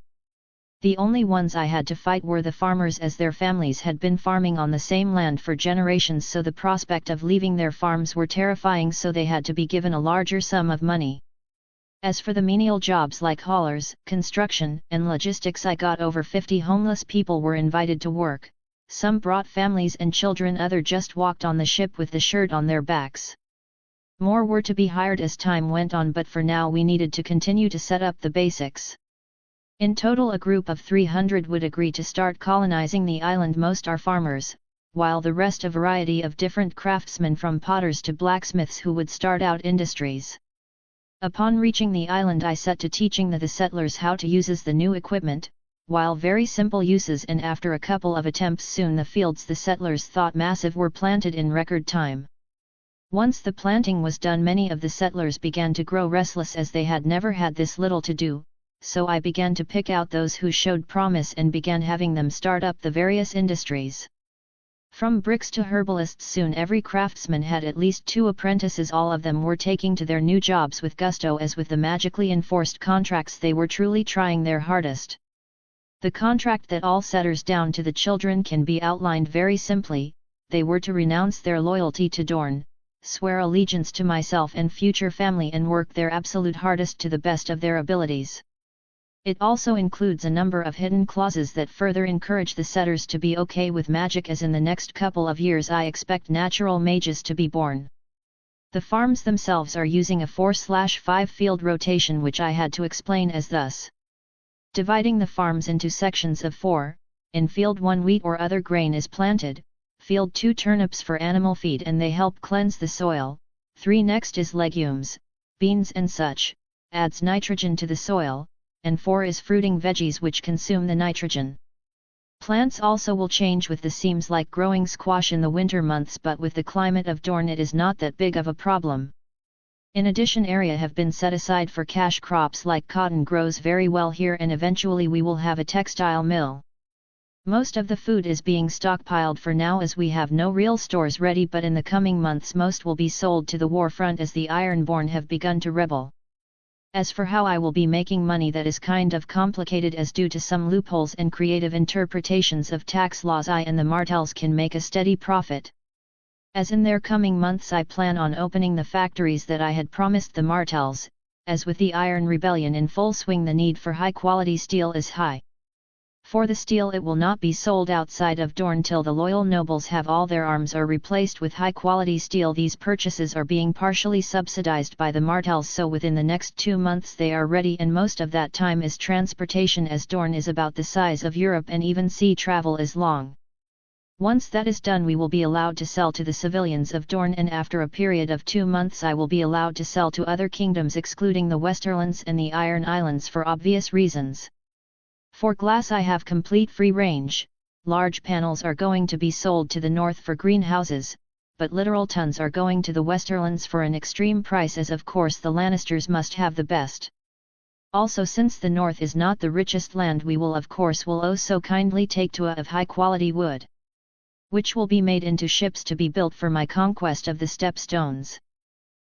The only ones I had to fight were the farmers, as their families had been farming on the same land for generations, so the prospect of leaving their farms were terrifying, so they had to be given a larger sum of money. As for the menial jobs like haulers, construction, and logistics, I got over 50 homeless people were invited to work. Some brought families and children, other just walked on the ship with the shirt on their backs. More were to be hired as time went on, but for now we needed to continue to set up the basics. In total a group of 300 would agree to start colonizing the island. Most are farmers, while the rest a variety of different craftsmen from potters to blacksmiths who would start out industries. Upon reaching the island I set to teaching the settlers how to use the new equipment, while very simple uses, and after a couple of attempts soon the fields the settlers thought massive were planted in record time. Once the planting was done many of the settlers began to grow restless as they had never had this little to do, so I began to pick out those who showed promise and began having them start up the various industries. From bricks to herbalists, soon every craftsman had at least 2 apprentices. All of them were taking to their new jobs with gusto, as with the magically enforced contracts they were truly trying their hardest. The contract that all setters down to the children can be outlined very simply. They were to renounce their loyalty to Dorne, swear allegiance to myself and future family, and work their absolute hardest to the best of their abilities. It also includes a number of hidden clauses that further encourage the setters to be okay with magic, as in the next couple of years I expect natural mages to be born. The farms themselves are using a 4/5 field rotation, which I had to explain as thus. Dividing the farms into sections of 4, in field 1 wheat or other grain is planted, field 2 turnips for animal feed and they help cleanse the soil, 3 next is legumes, beans and such, adds nitrogen to the soil, and 4 is fruiting veggies which consume the nitrogen. Plants also will change with the seams, like growing squash in the winter months, but with the climate of Dorne it is not that big of a problem. In addition, area have been set aside for cash crops like cotton grows very well here, and eventually we will have a textile mill. Most of the food is being stockpiled for now as we have no real stores ready, but in the coming months most will be sold to the war front as the Ironborn have begun to rebel. As for how I will be making money, that is kind of complicated, as due to some loopholes and creative interpretations of tax laws I and the Martells can make a steady profit. As in their coming months I plan on opening the factories that I had promised the Martells, as with the Iron Rebellion in full swing the need for high-quality steel is high. For the steel it will not be sold outside of Dorne till the loyal nobles have all their arms are replaced with high-quality steel. These purchases are being partially subsidized by the Martells, so within the next 2 months they are ready, and most of that time is transportation, as Dorne is about the size of Europe and even sea travel is long. Once that is done we will be allowed to sell to the civilians of Dorne, and after a period of 2 months I will be allowed to sell to other kingdoms excluding the Westerlands and the Iron Islands for obvious reasons. For glass I have complete free range. Large panels are going to be sold to the north for greenhouses, but literal tons are going to the Westerlands for an extreme price, as of course the Lannisters must have the best. Also, since the north is not the richest land, we will of course oh so kindly take to a of high quality wood, which will be made into ships to be built for my conquest of the stepstones.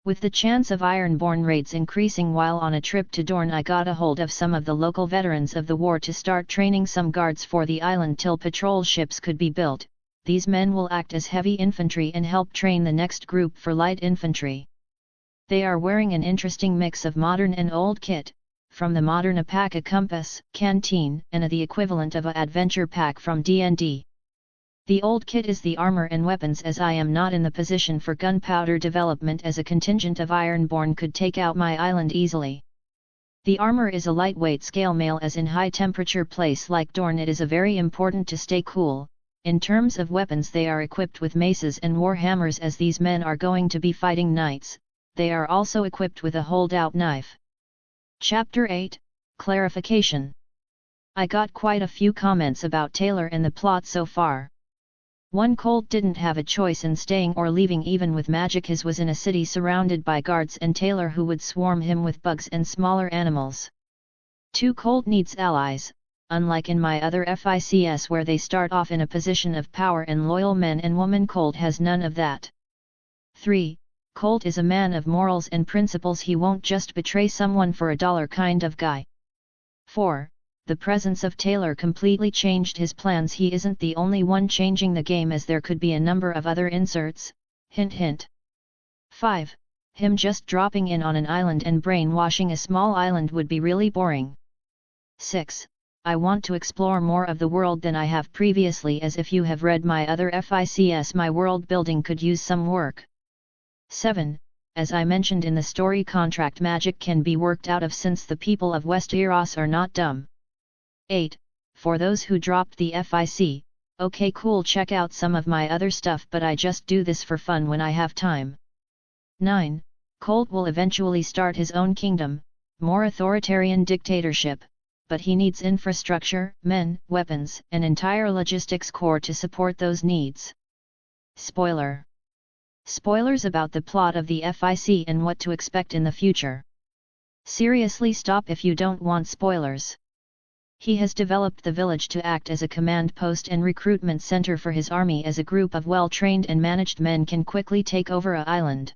With the chance of Ironborn raids increasing while on a trip to Dorne, I got a hold of some of the local veterans of the war to start training some guards for the island till patrol ships could be built. These men will act as heavy infantry and help train the next group for light infantry. They are wearing an interesting mix of modern and old kit, from the modern a pack, a compass, canteen, and the equivalent of a adventure pack from D&D. The old kit is the armor and weapons, as I am not in the position for gunpowder development, as a contingent of Ironborn could take out my island easily. The armor is a lightweight scale mail, as in high temperature place like Dorne it is very important to stay cool. In terms of weapons they are equipped with maces and war hammers, as these men are going to be fighting knights. They are also equipped with a hold-out knife. Chapter 8, Clarification. I got quite a few comments about Taylor and the plot so far. One, Colt didn't have a choice in staying or leaving even with magic. His was in a city surrounded by guards and Taylor who would swarm him with bugs and smaller animals. 2, Colt needs allies, unlike in my other FICS where they start off in a position of power and loyal men and women. Colt has none of that. 3, Colt is a man of morals and principles. He won't just betray someone for $1 kind of guy. 4, the presence of Taylor completely changed his plans. He isn't the only one changing the game, as there could be a number of other inserts, hint hint. 5, him just dropping in on an island and brainwashing a small island would be really boring. 6, I want to explore more of the world than I have previously, as if you have read my other FICS my world building could use some work. 7, as I mentioned in the story, contract magic can be worked out of since the people of Westeros are not dumb. 8, for those who dropped the FIC, okay cool, check out some of my other stuff, but I just do this for fun when I have time. 9, Colt will eventually start his own kingdom, more authoritarian dictatorship, but he needs infrastructure, men, weapons, and entire logistics core to support those needs. Spoiler. Spoilers about the plot of the FIC and what to expect in the future. Seriously, stop if you don't want spoilers. He has developed the village to act as a command post and recruitment center for his army, as a group of well-trained and managed men can quickly take over an island.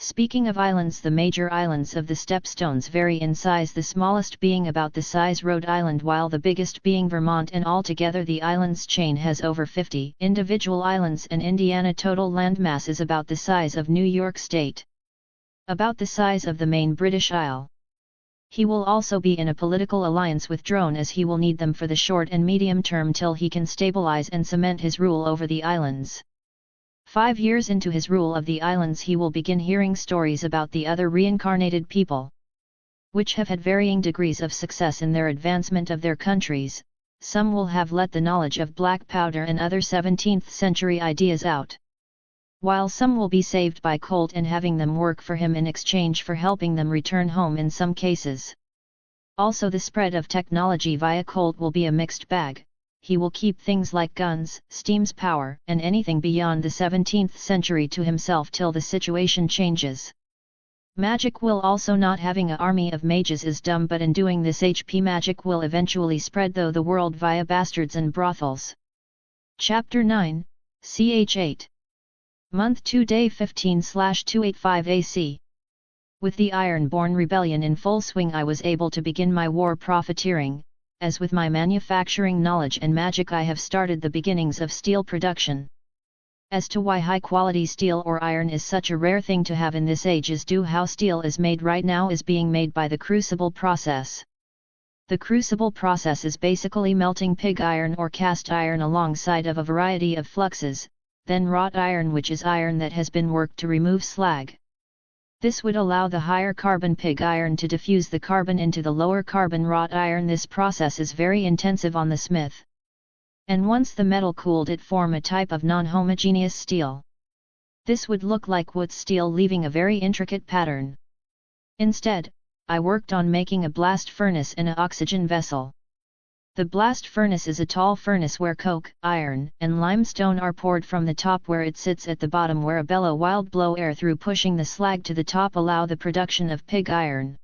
Speaking of islands, the major islands of the Stepstones vary in size, the smallest being about the size Rhode Island while the biggest being Vermont, and altogether the islands chain has over 50 individual islands, and Indiana total landmass is about the size of New York State. About the size of the main British Isle. He will also be in a political alliance with Drone, as he will need them for the short and medium term till he can stabilize and cement his rule over the islands. 5 years into his rule of the islands he will begin hearing stories about the other reincarnated people, which have had varying degrees of success in their advancement of their countries. Some will have let the knowledge of black powder and other 17th century ideas out, while some will be saved by Colt and having them work for him in exchange for helping them return home in some cases. Also, the spread of technology via Colt will be a mixed bag. He will keep things like guns, steam's power, and anything beyond the 17th century to himself till the situation changes. Magic will also not having an army of mages is dumb, but in doing this HP magic will eventually spread though the world via bastards and brothels. Chapter 9, Ch8. Month 2 Day 15/285 AC. With the Ironborn Rebellion in full swing I was able to begin my war profiteering, as with my manufacturing knowledge and magic I have started the beginnings of steel production. As to why high-quality steel or iron is such a rare thing to have in this age is due how steel is made right now is being made by the crucible process. The crucible process is basically melting pig iron or cast iron alongside of a variety of fluxes, then wrought iron, which is iron that has been worked to remove slag. This would allow the higher carbon pig iron to diffuse the carbon into the lower carbon wrought iron. This process is very intensive on the smith. And once the metal cooled, it form a type of non-homogeneous steel. This would look like wood steel, leaving a very intricate pattern. Instead, I worked on making a blast furnace in an oxygen vessel. The blast furnace is a tall furnace where coke, iron, and limestone are poured from the top, where it sits at the bottom, where a bellow wild blow air through, pushing the slag to the top, allow the production of pig iron.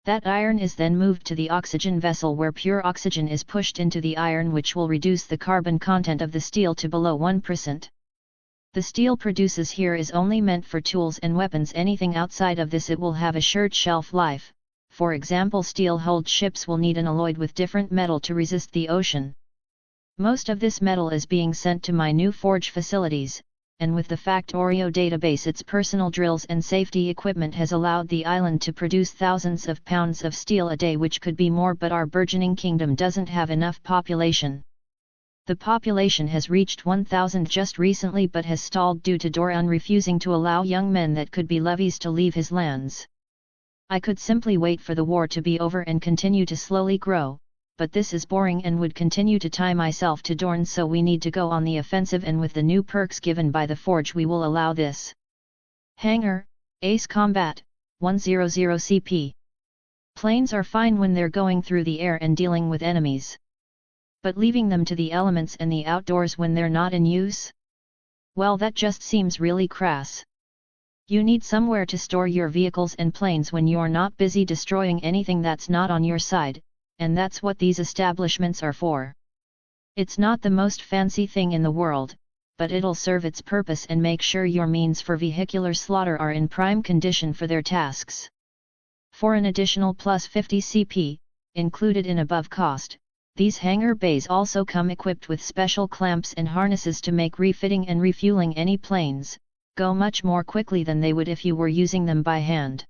That iron is then moved to the oxygen vessel, where pure oxygen is pushed into the iron, which will reduce the carbon content of the steel to below 1%. The steel produces here is only meant for tools and weapons. Anything outside of this, it will have a short shelf life. For example, steel-hulled ships will need an alloy with different metal to resist the ocean. Most of this metal is being sent to my new forge facilities, and with the Factorio database, its personal drills and safety equipment has allowed the island to produce thousands of pounds of steel a day, which could be more, but our burgeoning kingdom doesn't have enough population. The population has reached 1,000 just recently, but has stalled due to Doran refusing to allow young men that could be levies to leave his lands. I could simply wait for the war to be over and continue to slowly grow, but this is boring and would continue to tie myself to Dorn, so we need to go on the offensive, and with the new perks given by the Forge we will allow this. Hangar, Ace Combat, 100 CP. Planes are fine when they're going through the air and dealing with enemies. But leaving them to the elements and the outdoors when they're not in use? Well, that just seems really crass. You need somewhere to store your vehicles and planes when you're not busy destroying anything that's not on your side, and that's what these establishments are for. It's not the most fancy thing in the world, but it'll serve its purpose and make sure your means for vehicular slaughter are in prime condition for their tasks. For an additional plus 50 CP, included in above cost, these hangar bays also come equipped with special clamps and harnesses to make refitting and refueling any planes go much more quickly than they would if you were using them by hand.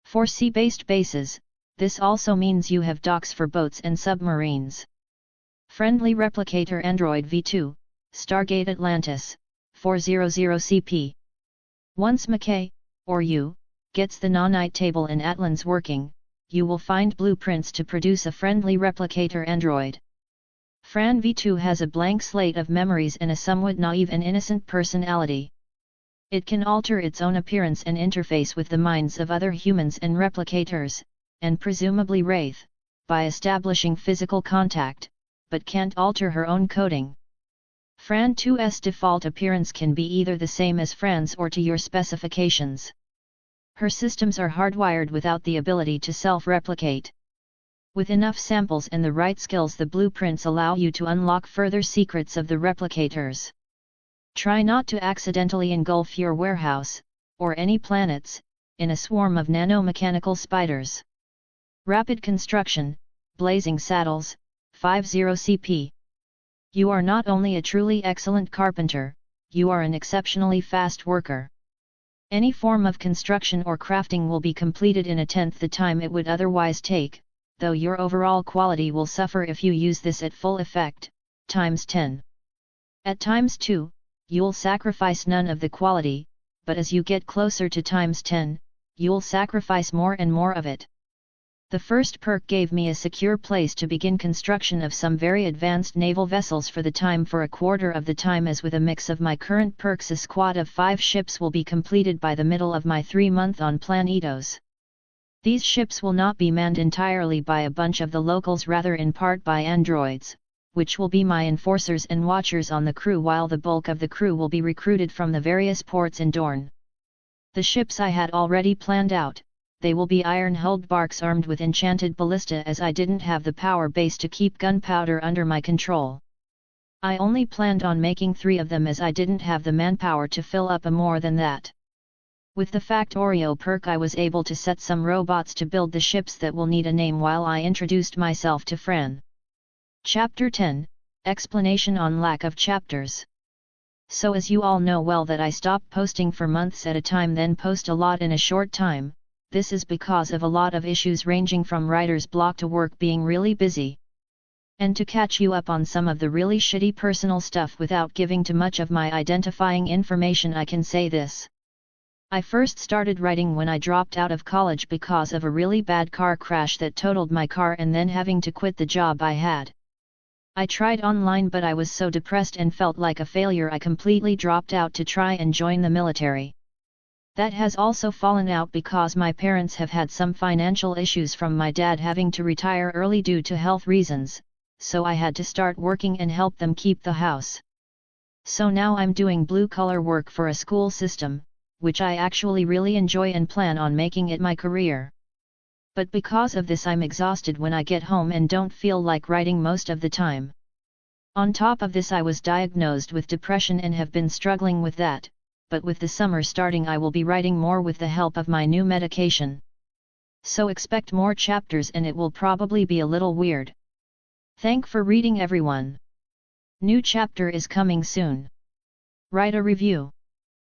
For sea-based bases, this also means you have docks for boats and submarines. Friendly Replicator Android V2, Stargate Atlantis, 400 CP. Once McKay, or you, gets the nanite table in Atlan's working, you will find blueprints to produce a friendly replicator android. Fran V2 has a blank slate of memories and a somewhat naive and innocent personality. It can alter its own appearance and interface with the minds of other humans and replicators, and presumably Wraith, by establishing physical contact, but can't alter her own coding. Fran 2's default appearance can be either the same as Fran's or to your specifications. Her systems are hardwired without the ability to self-replicate. With enough samples and the right skills, the blueprints allow you to unlock further secrets of the replicators. Try not to accidentally engulf your warehouse, or any planets, in a swarm of nanomechanical spiders. Rapid Construction, Blazing Saddles, 50 CP. You are not only a truly excellent carpenter, you are an exceptionally fast worker. Any form of construction or crafting will be completed in a tenth the time it would otherwise take, though your overall quality will suffer if you use this at full effect, times 10. At times 2, you'll sacrifice none of the quality, but as you get closer to times 10, you'll sacrifice more and more of it. The first perk gave me a secure place to begin construction of some very advanced naval vessels for the time for a quarter of the time, as with a mix of my current perks a squad of 5 ships will be completed by the middle of my 3-month on plan Edos. These ships will not be manned entirely by a bunch of the locals, rather in part by androids, which will be my enforcers and watchers on the crew, while the bulk of the crew will be recruited from the various ports in Dorne. The ships I had already planned out. They will be iron-hulled barks armed with enchanted ballista, as I didn't have the power base to keep gunpowder under my control. I only planned on making 3 of them, as I didn't have the manpower to fill up a more than that. With the Factorio perk I was able to set some robots to build the ships that will need a name while I introduced myself to Fran. Chapter 10, Explanation on Lack of Chapters. So as you all know well that I stopped posting for months at a time then post a lot in a short time. This is because of a lot of issues ranging from writer's block to work being really busy. And to catch you up on some of the really shitty personal stuff without giving too much of my identifying information, I can say this. I first started writing when I dropped out of college because of a really bad car crash that totaled my car and then having to quit the job I had. I tried online but I was so depressed and felt like a failure I completely dropped out to try and join the military. That has also fallen out because my parents have had some financial issues from my dad having to retire early due to health reasons, so I had to start working and help them keep the house. So now I'm doing blue-collar work for a school system, which I actually really enjoy and plan on making it my career. But because of this I'm exhausted when I get home and don't feel like writing most of the time. On top of this I was diagnosed with depression and have been struggling with that, but with the summer starting I will be writing more with the help of my new medication. So expect more chapters and it will probably be a little weird. Thank for reading everyone. New chapter is coming soon. Write a review.